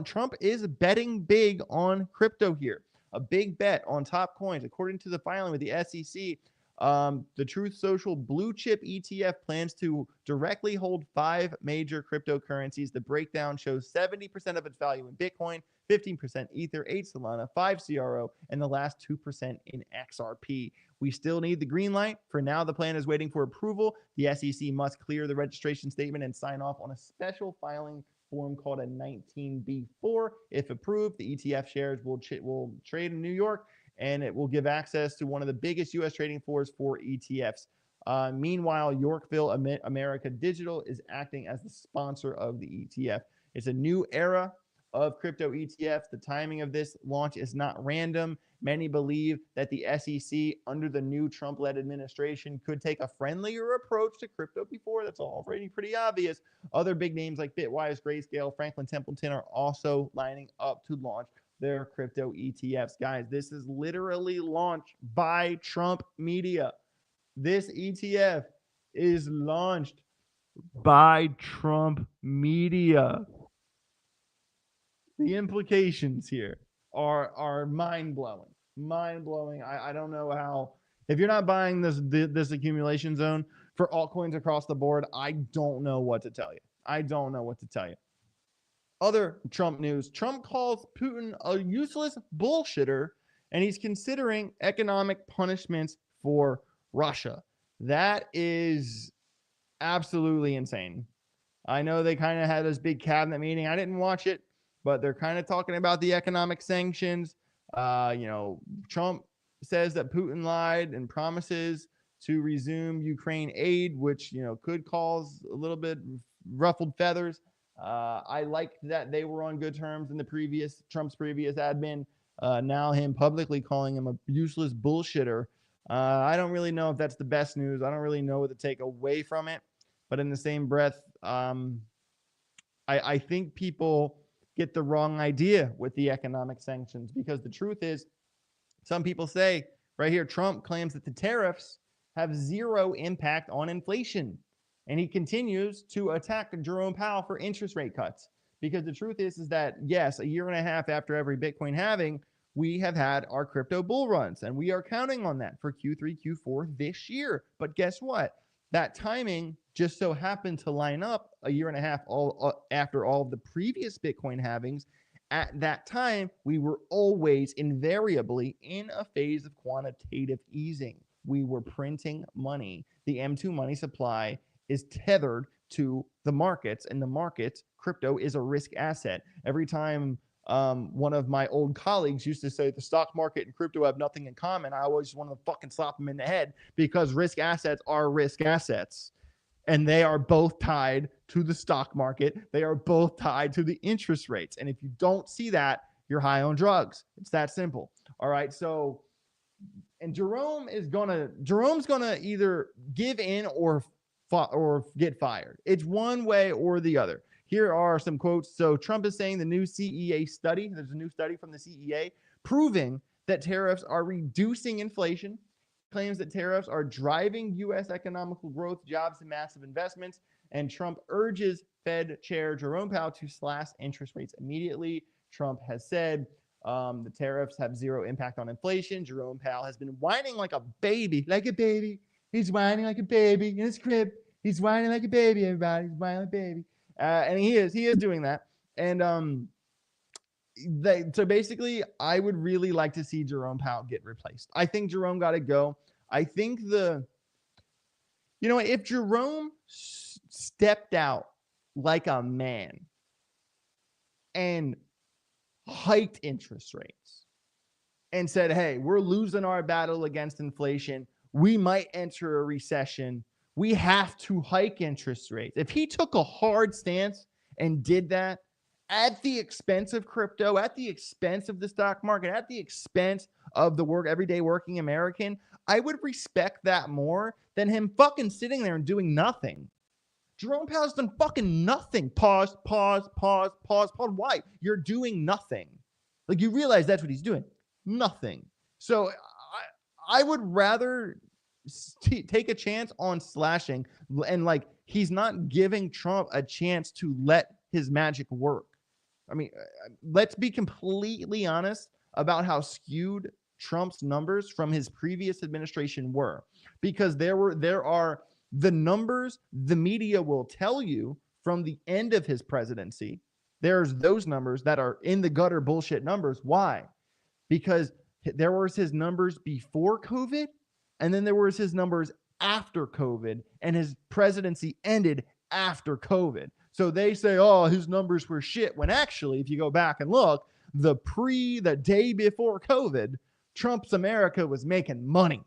Trump is betting big on crypto here, a big bet on top coins. According to the filing with the SEC, the Truth Social Blue Chip ETF plans to directly hold 5 major cryptocurrencies. The breakdown shows 70% of its value in Bitcoin, 15% Ether, 8 Solana, 5 CRO, and the last 2% in XRP. We still need the green light. For now, the plan is waiting for approval. The SEC must clear the registration statement and sign off on a special filing form called a 19B4. If approved, the ETF shares will trade in New York, and it will give access to one of the biggest U.S. trading floors for ETFs. Meanwhile, Yorkville America Digital is acting as the sponsor of the ETF. It's a new era of crypto ETFs. The timing of this launch is not random. Many believe that the SEC, under the new Trump-led administration, could take a friendlier approach to crypto before. That's already pretty obvious. Other big names like Bitwise, Grayscale, Franklin Templeton are also lining up to launch their crypto ETFs. Guys, this is literally launched by Trump media. This ETF is launched by Trump media. The implications here are mind-blowing. Mind-blowing. I don't know how. If you're not buying this accumulation zone for altcoins across the board, I don't know what to tell you. I don't know what to tell you. Other Trump news. Trump calls Putin a useless bullshitter, and he's considering economic punishments for Russia. That is absolutely insane. I know they kind of had this big cabinet meeting. I didn't watch it, but they're kind of talking about the economic sanctions. Trump says that Putin lied and promises to resume Ukraine aid, which, could cause a little bit ruffled feathers. I liked that they were on good terms in the Trump's previous admin. Now him publicly calling him a useless bullshitter. I don't really know if that's the best news. I don't really know what to take away from it. But in the same breath, I think people get the wrong idea with the economic sanctions, because the truth is, some people say right here, Trump claims that the tariffs have zero impact on inflation. And he continues to attack Jerome Powell for interest rate cuts, because the truth is that, yes, a year and a half after every Bitcoin halving, we have had our crypto bull runs, and we are counting on that for Q3, Q4 this year. But guess what? That timing just so happened to line up a year and a half after all of the previous Bitcoin halvings. At that time, we were always invariably in a phase of quantitative easing. We were printing money. The M2 money supply is tethered to the markets, and the markets, crypto is a risk asset. Every time one of my old colleagues used to say the stock market and crypto have nothing in common, I always wanted to fucking slap them in the head, because risk assets are risk assets. And they are both tied to the stock market. They are both tied to the interest rates. And if you don't see that, you're high on drugs. It's that simple. All right. So, and Jerome's gonna either give in or get fired. It's one way or the other. Here are some quotes. So Trump is saying the new CEA study, there's a new study from the CEA proving that tariffs are reducing inflation. Claims that tariffs are driving U.S. economical growth, jobs, and massive investments. And Trump urges Fed Chair Jerome Powell to slash interest rates immediately. Trump has said the tariffs have zero impact on inflation. Jerome Powell has been whining like a baby. He's whining like a baby in his crib. He's whining like a baby, everybody. He's whining like a baby. And he is doing that. And so basically, I would really like to see Jerome Powell get replaced. I think Jerome got to go. I think if Jerome stepped out like a man and hiked interest rates and said, hey, we're losing our battle against inflation. We might enter a recession. We have to hike interest rates. If he took a hard stance and did that, at the expense of crypto, at the expense of the stock market, at the expense of the everyday working American, I would respect that more than him fucking sitting there and doing nothing. Jerome Powell's done fucking nothing. Pause. Why? You're doing nothing. Like, you realize that's what he's doing. Nothing. So I would rather take a chance on slashing, and he's not giving Trump a chance to let his magic work. I mean, let's be completely honest about how skewed Trump's numbers from his previous administration were, because there are the numbers the media will tell you from the end of his presidency. There's those numbers that are in the gutter bullshit numbers. Why? Because there was his numbers before COVID, and then there was his numbers after COVID, and his presidency ended after COVID. So they say, oh, his numbers were shit, when actually, if you go back and look, the day before COVID, Trump's America was making money.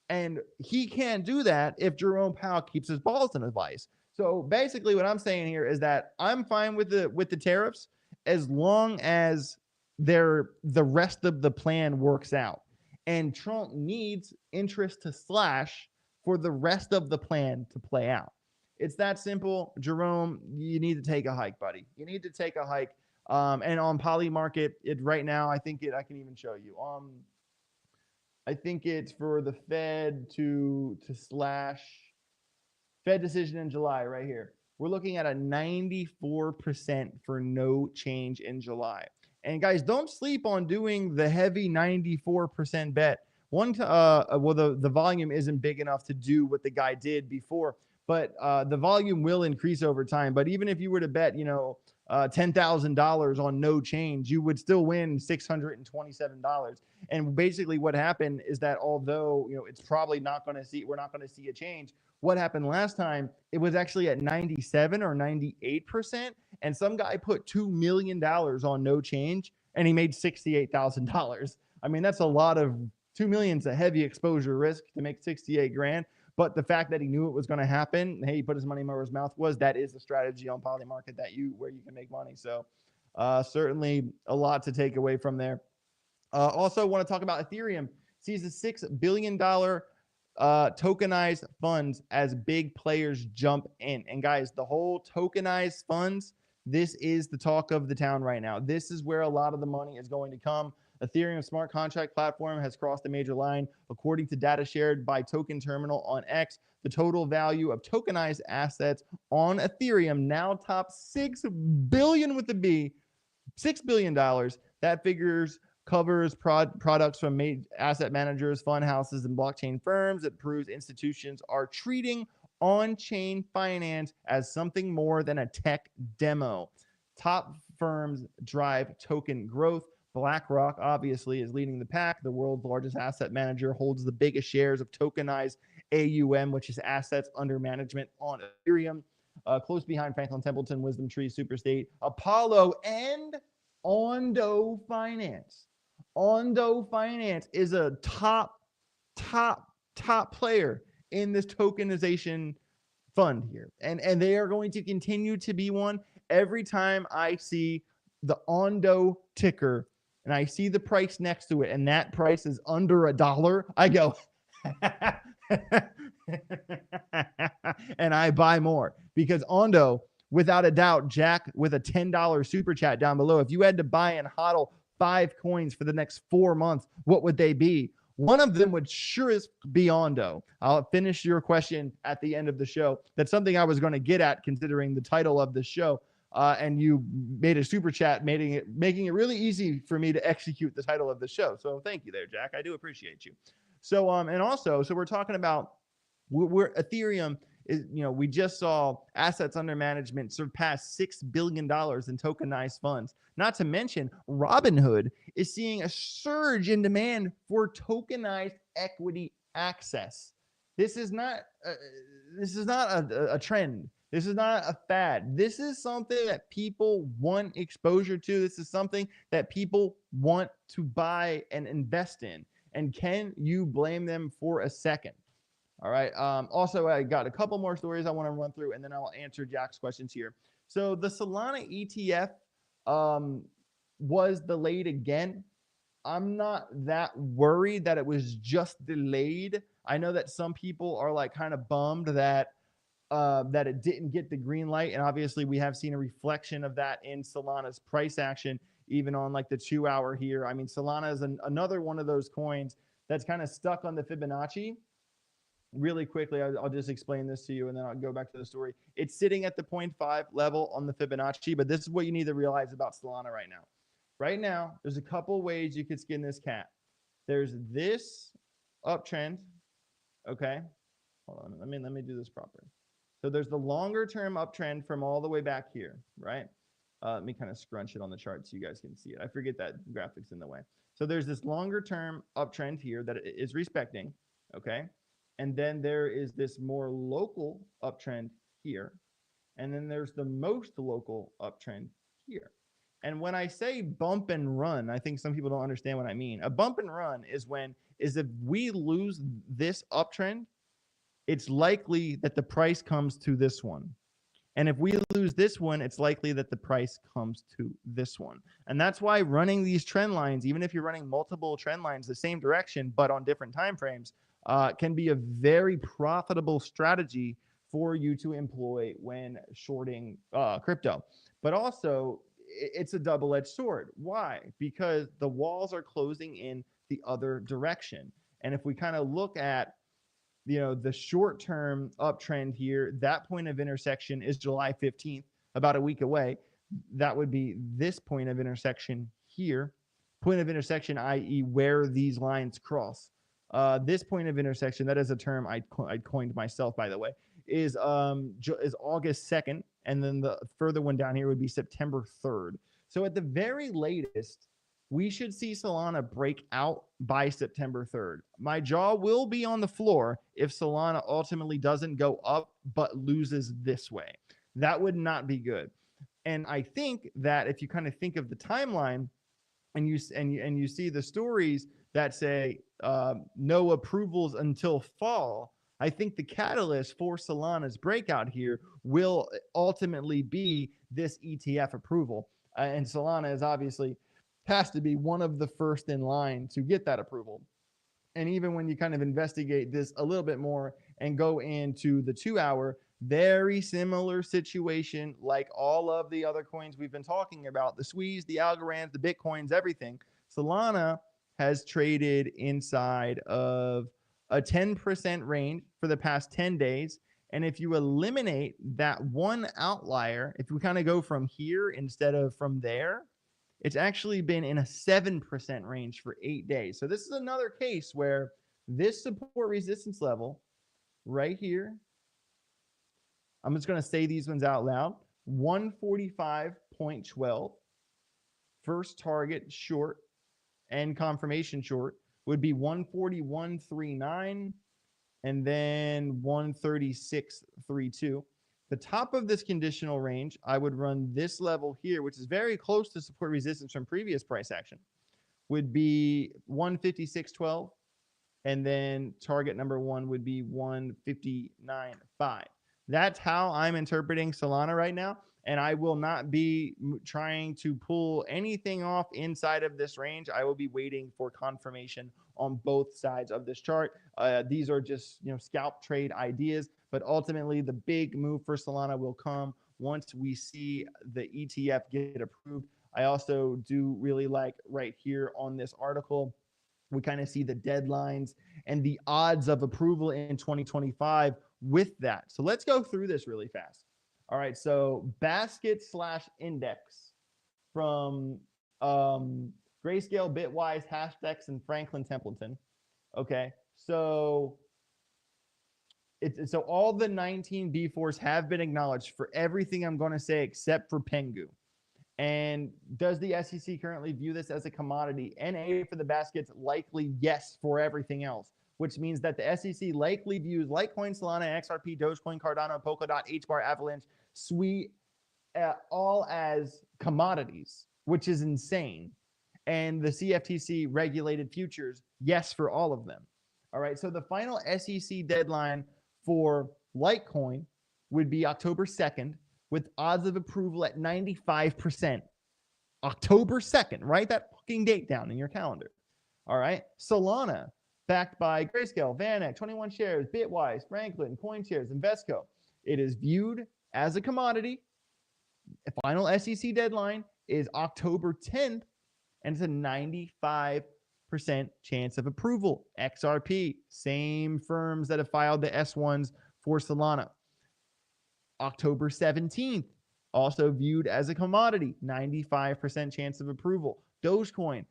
And he can't do that if Jerome Powell keeps his balls in his vice. So basically what I'm saying here is that I'm fine with the tariffs, as long as the rest of the plan works out. And Trump needs interest to slash for the rest of the plan to play out. It's that simple. Jerome, you need to take a hike, buddy. You need to take a hike. And on Polymarket, right now, I think I can even show you. I think it's for the Fed to slash Fed decision in July right here. We're looking at a 94% for no change in July. And guys, don't sleep on doing the heavy 94% bet. Well, the volume isn't big enough to do what the guy did before, but the volume will increase over time. But even if you were to bet, $10,000 on no change, you would still win $627. And basically what happened is that although, it's probably we're not going to see a change. What happened last time, it was actually at 97 or 98%. And some guy put $2 million on no change and he made $68,000. I mean, that's a lot of $2 million is a heavy exposure risk to make 68 grand. But the fact that he knew it was going to happen, hey, he put his money where his mouth was. That is the strategy on Polymarket where you can make money. So certainly a lot to take away from there. Also want to talk about Ethereum. Sees the $6 billion tokenized funds as big players jump in. And guys, the whole tokenized funds, this is the talk of the town right now. This is where a lot of the money is going to come. Ethereum smart contract platform has crossed a major line. According to data shared by Token Terminal on X, the total value of tokenized assets on Ethereum now tops $6 billion with a B, $6 billion. That figures covers products from asset managers, fund houses, and blockchain firms. It proves institutions are treating on-chain finance as something more than a tech demo. Top firms drive token growth. BlackRock obviously is leading the pack. The world's largest asset manager holds the biggest shares of tokenized AUM, which is assets under management on Ethereum. Close behind Franklin Templeton, Wisdom Tree, Superstate, Apollo, and Ondo Finance. Ondo Finance is a top player in this tokenization fund here. And they are going to continue to be one. Every time I see the Ondo ticker and I see the price next to it and that price is under $1, I go, and I buy more because Ondo, without a doubt, Jack with a $10 super chat down below. If you had to buy and hodl 5 coins for the next 4 months, what would they be? One of them would sure as be Ondo. I'll finish your question at the end of the show. That's something I was going to get at considering the title of the show. And you made a super chat, making it really easy for me to execute the title of the show. So thank you there, Jack. I do appreciate you. So and also, so we're talking about where Ethereum is. We just saw assets under management surpass $6 billion in tokenized funds. Not to mention, Robinhood is seeing a surge in demand for tokenized equity access. This is not a trend. This is not a fad. This is something that people want exposure to. This is something that people want to buy and invest in. And can you blame them for a second? All right. Also, I got a couple more stories I want to run through, and then I'll answer Jack's questions here. So the Solana ETF was delayed again. I'm not that worried that it was just delayed. I know that some people are like kind of bummed that it didn't get the green light. And obviously we have seen a reflection of that in Solana's price action, even on like the 2-hour here. I mean, Solana is another one of those coins that's kind of stuck on the Fibonacci. Really quickly, I'll just explain this to you and then I'll go back to the story. It's sitting at the 0.5 level on the Fibonacci, but this is what you need to realize about Solana right now. Right now, there's a couple ways you could skin this cat. There's this uptrend. Okay. Hold on. Let me do this properly. So there's the longer term uptrend from all the way back here, right? Let me kind of scrunch it on the chart so you guys can see it. I forget that graphic's in the way. So there's this longer term uptrend here that it is respecting, okay? And then there is this more local uptrend here. And then there's the most local uptrend here. And when I say bump and run, I think some people don't understand what I mean. A bump and run is if we lose this uptrend, it's likely that the price comes to this one. And if we lose this one, it's likely that the price comes to this one. And that's why running these trend lines, even if you're running multiple trend lines the same direction, but on different time frames, can be a very profitable strategy for you to employ when shorting crypto. But also, it's a double-edged sword. Why? Because the walls are closing in the other direction. And if we kind of look at the short-term uptrend here, that point of intersection is July 15th, about a week away. That would be this point of intersection here. Point of intersection, i.e. where these lines cross. This point of intersection, that is a term I coined myself, by the way, is August 2nd, and then the further one down here would be September 3rd. So at the very latest, we should see Solana break out by September 3rd. My jaw will be on the floor if Solana ultimately doesn't go up but loses this way. That would not be good. And I think that if you kind of think of the timeline and you see the stories that say no approvals until fall, I think the catalyst for Solana's breakout here will ultimately be this ETF approval. And Solana is obviously has to be one of the first in line to get that approval. And even when you kind of investigate this a little bit more and go into the 2-hour, very similar situation like all of the other coins we've been talking about, the Suides, the Algorand, the Bitcoins, everything. Solana has traded inside of a 10% range for the past 10 days. And if you eliminate that one outlier, if we kind of go from here instead of from there, it's actually been in a 7% range for 8 days. So this is another case where this support resistance level right here, I'm just going to say these ones out loud, 145.12, first target short and confirmation short would be 141.39 and then 136.32. The top of this conditional range, I would run this level here, which is very close to support resistance from previous price action, would be 156.12. And then target number one would be 159.5. That's how I'm interpreting Solana right now. And I will not be trying to pull anything off inside of this range. I will be waiting for confirmation on both sides of this chart. These are just scalp trade ideas, but ultimately the big move for Solana will come once we see the ETF get approved. I also do really like right here on this article, we kind of see the deadlines and the odds of approval in 2025 with that. So let's go through this really fast. All right, so basket / index from Grayscale, Bitwise, Hashdex, and Franklin Templeton. Okay, so so all the 19 B4s have been acknowledged for everything I'm going to say except for Pengu. And does the SEC currently view this as a commodity? NA for the baskets, likely yes for everything else, which means that the SEC likely views Litecoin, Solana, XRP, Dogecoin, Cardano, Polkadot, HBAR, Avalanche, Suite, all as commodities, which is insane. And the CFTC regulated futures, yes for all of them. All right, so the final SEC deadline for Litecoin would be October 2nd, with odds of approval at 95%. October 2nd, write that fucking date down in your calendar. All right. Solana, backed by Grayscale, VanEck, 21 shares, Bitwise, Franklin, CoinShares, Invesco. It is viewed as a commodity. The final SEC deadline is October 10th, and it's a 95% chance of approval. XRP, same firms that have filed the S1s for Solana. October 17th, also viewed as a commodity, 95% chance of approval. Dogecoin,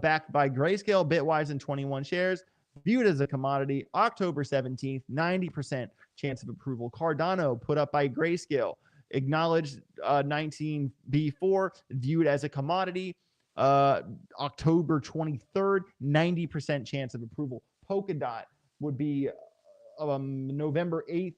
backed by Grayscale, Bitwise, and 21 shares, viewed as a commodity, October 17th, 90% chance of approval. Cardano, put up by Grayscale, acknowledged 19B4, viewed as a commodity, October 23rd, 90% chance of approval. Polkadot would be November 8th,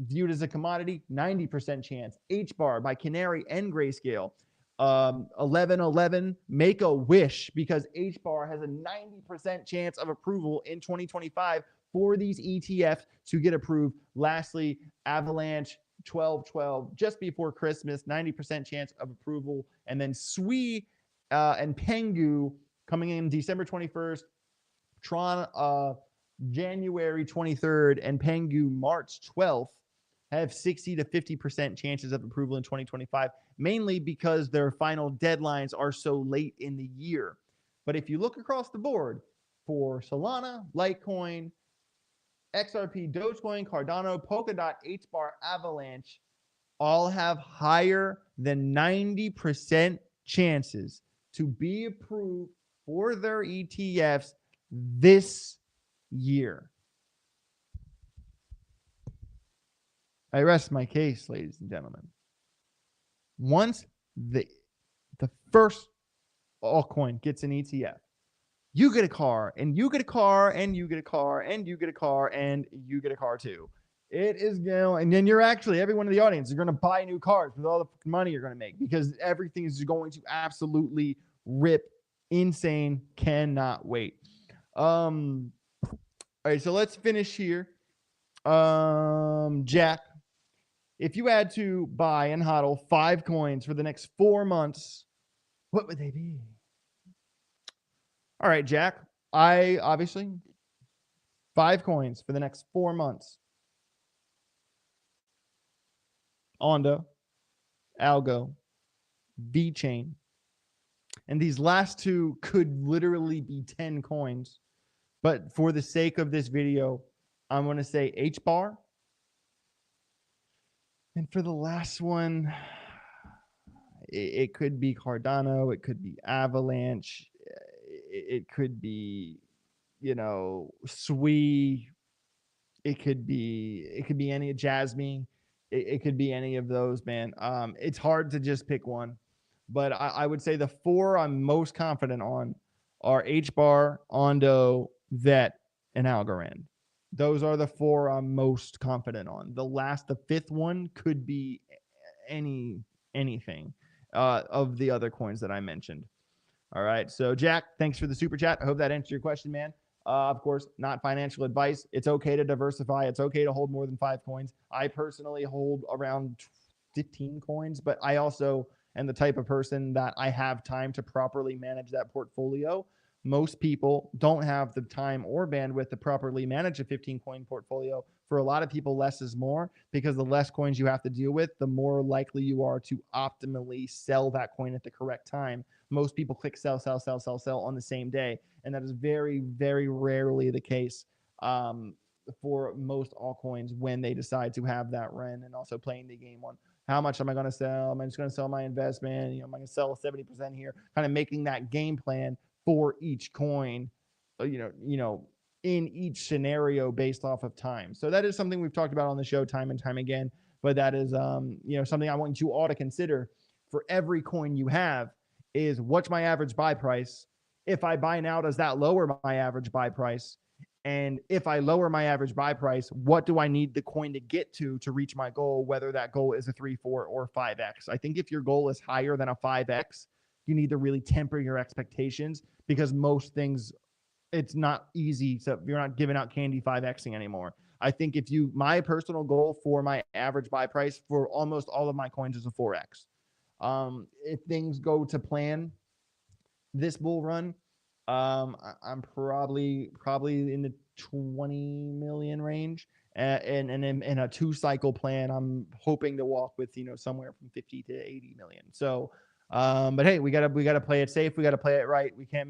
viewed as a commodity, 90% chance. HBAR by Canary and Grayscale, 1111, make a wish, because HBAR has a 90% chance of approval in 2025 for these ETFs to get approved. Lastly, Avalanche 12/12 just before Christmas, 90% chance of approval. And then Suede and Pengu coming in December 21st, Tron January 23rd, and Pengu March 12th have 60 to 50% chances of approval in 2025, mainly because their final deadlines are so late in the year. But if you look across the board for Solana, Litecoin, XRP, Dogecoin, Cardano, Polkadot, HBAR, Avalanche, all have higher than 90% chances to be approved for their ETFs this year. I rest my case, ladies and gentlemen. Once the first altcoin gets an ETF, you get a car, and you get a car, and you get a car, and you get a car, and you get a car too. It is going, and then you're actually, everyone in the audience is going to buy new cars with all the money you're going to make, because everything is going to absolutely rip insane. Cannot wait. All right, so let's finish here. Jack, if you had to buy and hodl 5 coins for the next 4 months, what would they be? All right, Jack, I obviously 5 coins for the next 4 months. Ondo, Algo, VeChain. And these last 2 could literally be 10 coins. But for the sake of this video, I'm going to say HBAR. And for the last one, it could be Cardano. It could be Avalanche. It could be, Suede. It could be any Jasmine. It could be any of those, man. It's hard to just pick one, but I would say the 4 I'm most confident on are HBAR, Ondo, Vet, and Algorand. Those are the 4 I'm most confident on. The 5th one could be anything of the other coins that I mentioned. All right. So Jack, thanks for the super chat. I hope that answered your question, man. Of course, not financial advice. It's okay to diversify. It's okay to hold more than 5 coins. I personally hold around 15 coins, but I also am the type of person that I have time to properly manage that portfolio. Most people don't have the time or bandwidth to properly manage a 15 coin portfolio. For a lot of people, less is more, because the less coins you have to deal with, the more likely you are to optimally sell that coin at the correct time. Most people click sell on the same day, and that is very, very rarely the case for most altcoins when they decide to have that run, and also playing the game on how much am I going to sell? Am I just going to sell my investment? Am I going to sell 70% here? Kind of making that game plan for each coin, in each scenario based off of time. So that is something we've talked about on the show time and time again, but that is, something I want you all to consider for every coin you have is, what's my average buy price? If I buy now, does that lower my average buy price? And if I lower my average buy price, what do I need the coin to get to reach my goal, whether that goal is a 3, 4, or 5x? I think if your goal is higher than a 5x, you need to really temper your expectations, because most things, it's not easy. So you're not giving out candy 5xing anymore. I think my personal goal for my average buy price for almost all of my coins is a 4x. If things go to plan this bull run, I'm probably in the 20 million range, and in a 2-cycle plan, I'm hoping to walk with somewhere from 50 to 80 million. So, but hey, we gotta play it safe. We gotta play it right. We can't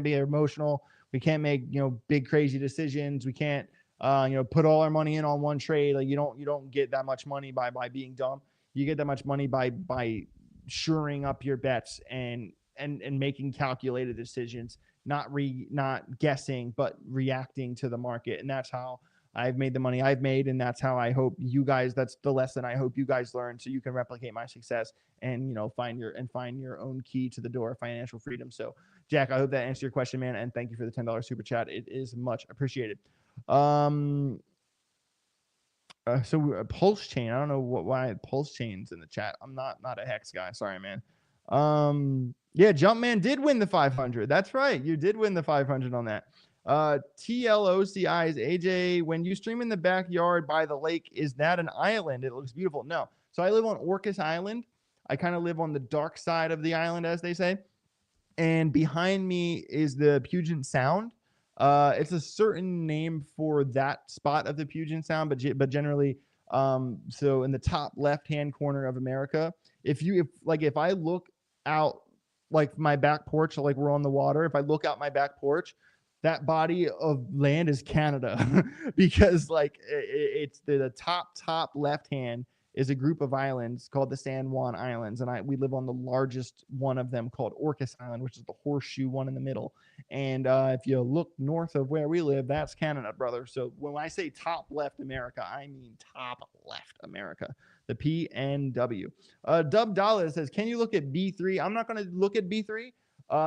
be emotional. We can't make big crazy decisions. We can't put all our money in on one trade. Like you don't get that much money by being dumb. You get that much money by shoring up your bets and making calculated decisions, not guessing, but reacting to the market. And that's how I've made the money I've made. And that's how I hope you guys, that's the lesson I hope you guys learn, so you can replicate my success and, find your own key to the door of financial freedom. So Jack, I hope that answered your question, man. And thank you for the $10 super chat. It is much appreciated. So Pulse Chain, I don't know why Pulse Chain's in the chat. I'm not a Hex guy. Sorry, man. Yeah, Jumpman did win the 500. That's right. You did win the 500 on that. TLOCI's AJ, when you stream in the backyard by the lake, is that an island? It looks beautiful. No. So I live on Orcas Island. I kind of live on the dark side of the island, as they say. And behind me is the Puget Sound. It's a certain name for that spot of the Puget Sound, but generally, so in the top left-hand corner of America, if I look out like my back porch, like we're on the water, if I look out my back porch, that body of land is Canada because like it's the top left hand is a group of islands called the San Juan Islands, and we live on the largest one of them called Orcas Island, which is the horseshoe one in the middle. And if you look north of where we live, that's Canada, brother. So when I say top left America, I mean top left America, the PNW. Dub Dollar says, can you look at B3? I'm not going to look at B3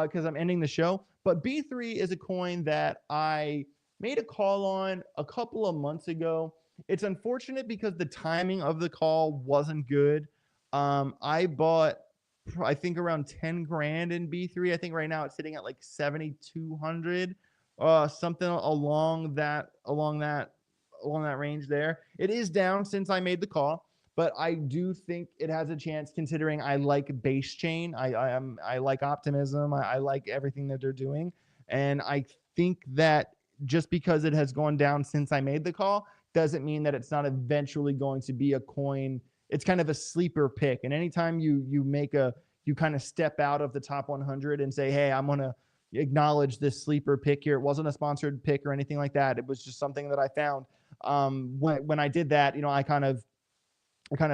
because I'm ending the show, but B3 is a coin that I made a call on a couple of months ago. It's unfortunate because the timing of the call wasn't good. I bought, I think, around 10 grand in B3. I think right now it's sitting at like 7,200, something along that range there. It is down since I made the call, but I do think it has a chance considering I like base chain. I like optimism. I like everything that they're doing, and I think that just because it has gone down since I made the call doesn't mean that it's not eventually going to be a coin. It's kind of a sleeper pick. And anytime you kind of step out of the top 100 and say, hey, I'm going to acknowledge this sleeper pick here. It wasn't a sponsored pick or anything like that. It was just something that I found. When I did that, I kind of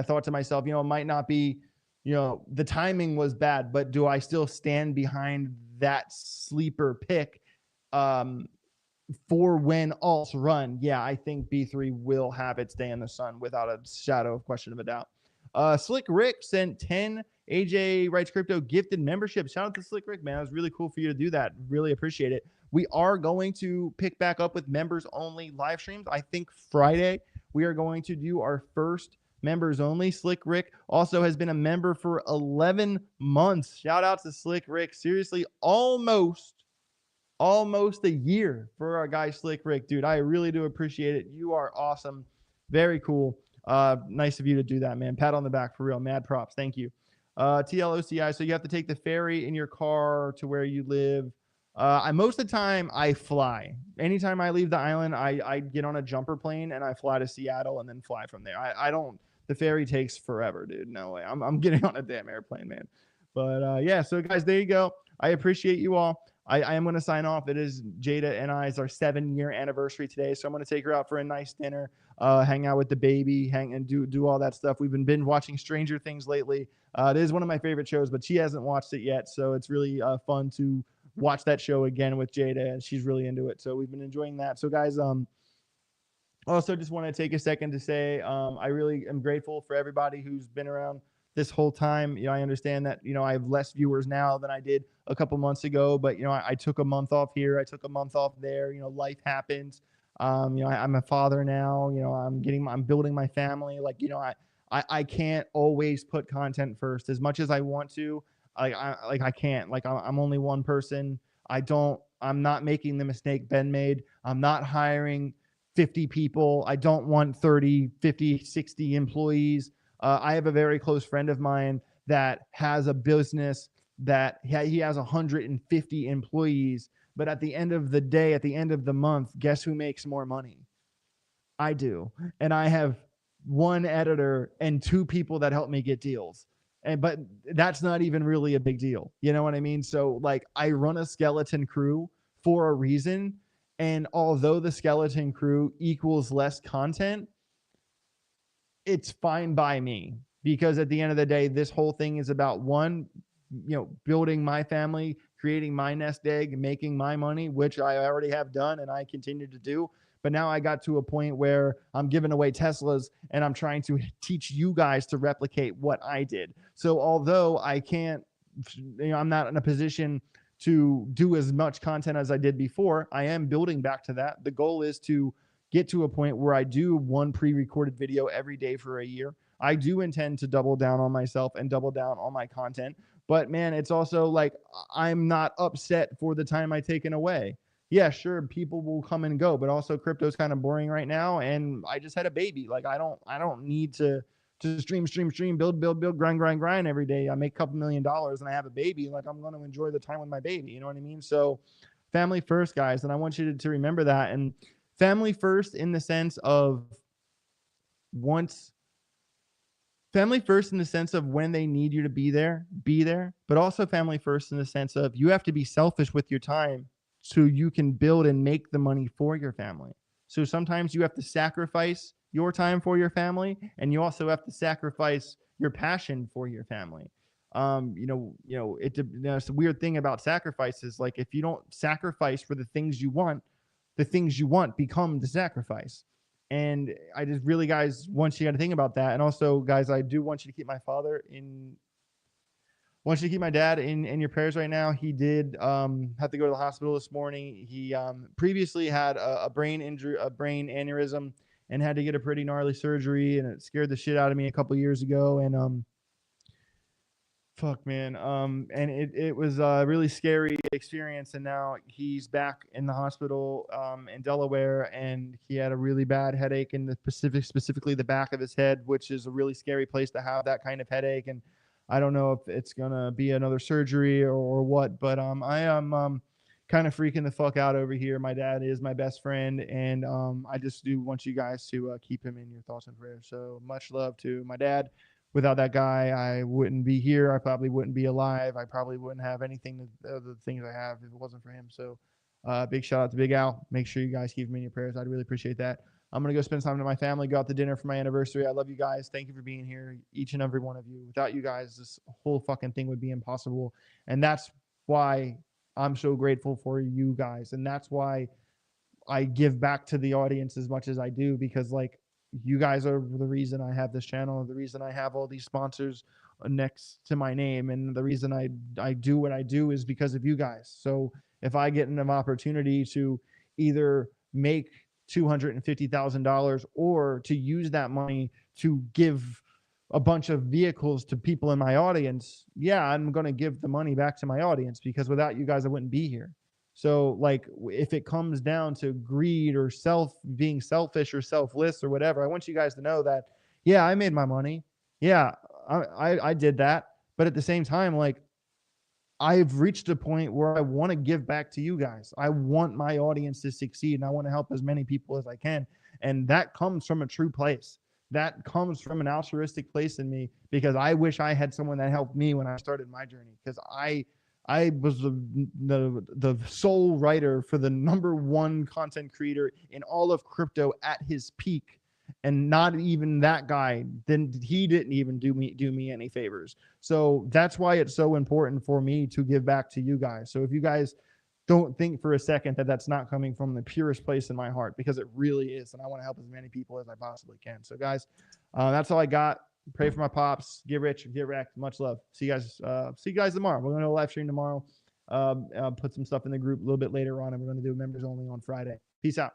thought to myself, it might not be, the timing was bad, but do I still stand behind that sleeper pick? For when alts run, yeah, I think B3 will have its day in the sun without a shadow of question of a doubt. Slick Rick sent 10 AJ Writes Crypto gifted membership. Shout out to Slick Rick, man. It was really cool for you to do that. Really appreciate it. We are going to pick back up with members only live streams. I think Friday we are going to do our first members only. Slick Rick also has been a member for 11 months. Shout out to Slick Rick. Seriously, almost a year for our guy Slick Rick, dude. I really do appreciate it. You are awesome. Very cool. Nice of you to do that, man. Pat on the back for real. Mad props. Thank you. TLOCI. So you have to take the ferry in your car to where you live. Most of the time I fly. Anytime I leave the island, I get on a jumper plane and I fly to Seattle and then fly from there. I don't. The ferry takes forever, dude. No way. I'm getting on a damn airplane, man. But yeah. So guys, there you go. I appreciate you all. I am going to sign off. It is Jada and I's our 7-year anniversary today. So I'm going to take her out for a nice dinner, hang out with the baby, and do all that stuff. We've been watching Stranger Things lately. It is one of my favorite shows, but she hasn't watched it yet. So it's really fun to watch that show again with Jada, and she's really into it. So we've been enjoying that. So guys, also just want to take a second to say I really am grateful for everybody who's been around this whole time. I understand that, I have less viewers now than I did a couple months ago, but, I took a month off here. I took a month off there. Life happens. I'm a father now. I'm building my family. I can't always put content first as much as I want to. I can't. I'm only one person. I'm not making the mistake Ben made. I'm not hiring 50 people. I don't want 30, 50, 60 employees. I have a very close friend of mine that has a business that he has 150 employees, but at the end of the day, at the end of the month, guess who makes more money? I do. And I have one editor and 2 people that help me get deals. But that's not even really a big deal. You know what I mean? So I run a skeleton crew for a reason. And although the skeleton crew equals less content, it's fine by me, because at the end of the day, this whole thing is about building my family, creating my nest egg, making my money, which I already have done and I continue to do. But now I got to a point where I'm giving away Teslas and I'm trying to teach you guys to replicate what I did. So although I can't, I'm not in a position to do as much content as I did before, I am building back to that. The goal is to get to a point where I do one pre-recorded video every day for a year. I do intend to double down on myself and double down on my content. But man, it's also I'm not upset for the time I taken away. yeah, sure, people will come and go, but also crypto's kind of boring right now. And I just had a baby. Like I don't need to stream, build, grind every day. I make a couple $1,000,000 and I have a baby. Like I'm going to enjoy the time with my baby. You know what I mean? So family first, guys. And I want you to remember that. And family first in the sense of once family first in the sense of when they need you to be there, but also family first in the sense of you have to be selfish with your time so you can build and make the money for your family. So sometimes you have to sacrifice your time for your family, and you also have to sacrifice your passion for your family. It's a weird thing about sacrifices. Like if you don't sacrifice for the things you want become the sacrifice. And I just really, guys, want you to think about that. And also, guys, I do want you to keep my dad in your prayers right now. He did have to go to the hospital this morning. He previously had a brain injury, a brain aneurysm, and had to get a pretty gnarly surgery. And it scared the shit out of me a couple years ago. And fuck, man. And it was a really scary experience. And now he's back in the hospital in Delaware, and he had a really bad headache in the specifically the back of his head, which is a really scary place to have that kind of headache. And I don't know if it's gonna be another surgery or what, but I am kind of freaking the fuck out over here. My dad is my best friend, and I just do want you guys to keep him in your thoughts and prayers. So much love to my dad. Without that guy, I wouldn't be here. I probably wouldn't be alive. I probably wouldn't have anything the things I have if it wasn't for him. So big shout out to Big Al. Make sure you guys keep him in your prayers. I'd really appreciate that. I'm going to go spend time with my family, go out to dinner for my anniversary. I love you guys. Thank you for being here, each and every one of you. Without you guys, this whole fucking thing would be impossible. And that's why I'm so grateful for you guys. And that's why I give back to the audience as much as I do, because like you guys are the reason I have this channel, the reason I have all these sponsors next to my name, and the reason I do what I do is because of you guys. So if I get an opportunity to either make $250,000 or to use that money to give a bunch of vehicles to people in my audience, yeah, I'm going to give the money back to my audience, because without you guys, I wouldn't be here. So like if it comes down to greed or being selfish or selfless or whatever, I want you guys to know that, yeah, I made my money. Yeah, I did that. But at the same time, like I've reached a point where I want to give back to you guys. I want my audience to succeed, and I want to help as many people as I can. And that comes from a true place. That comes from an altruistic place in me, because I wish I had someone that helped me when I started my journey, because I was the sole writer for the #1 content creator in all of crypto at his peak, and not even that guy, then he didn't even do me any favors. So that's why it's so important for me to give back to you guys. So if you guys don't think for a second that that's not coming from the purest place in my heart, because it really is, and I want to help as many people as I possibly can. So guys, that's all I got. Pray for my pops. Get rich, get wrecked. Much love. See you guys tomorrow. We're going to live stream tomorrow. Put some stuff in the group a little bit later on, and we're going to do members only on Friday. Peace out.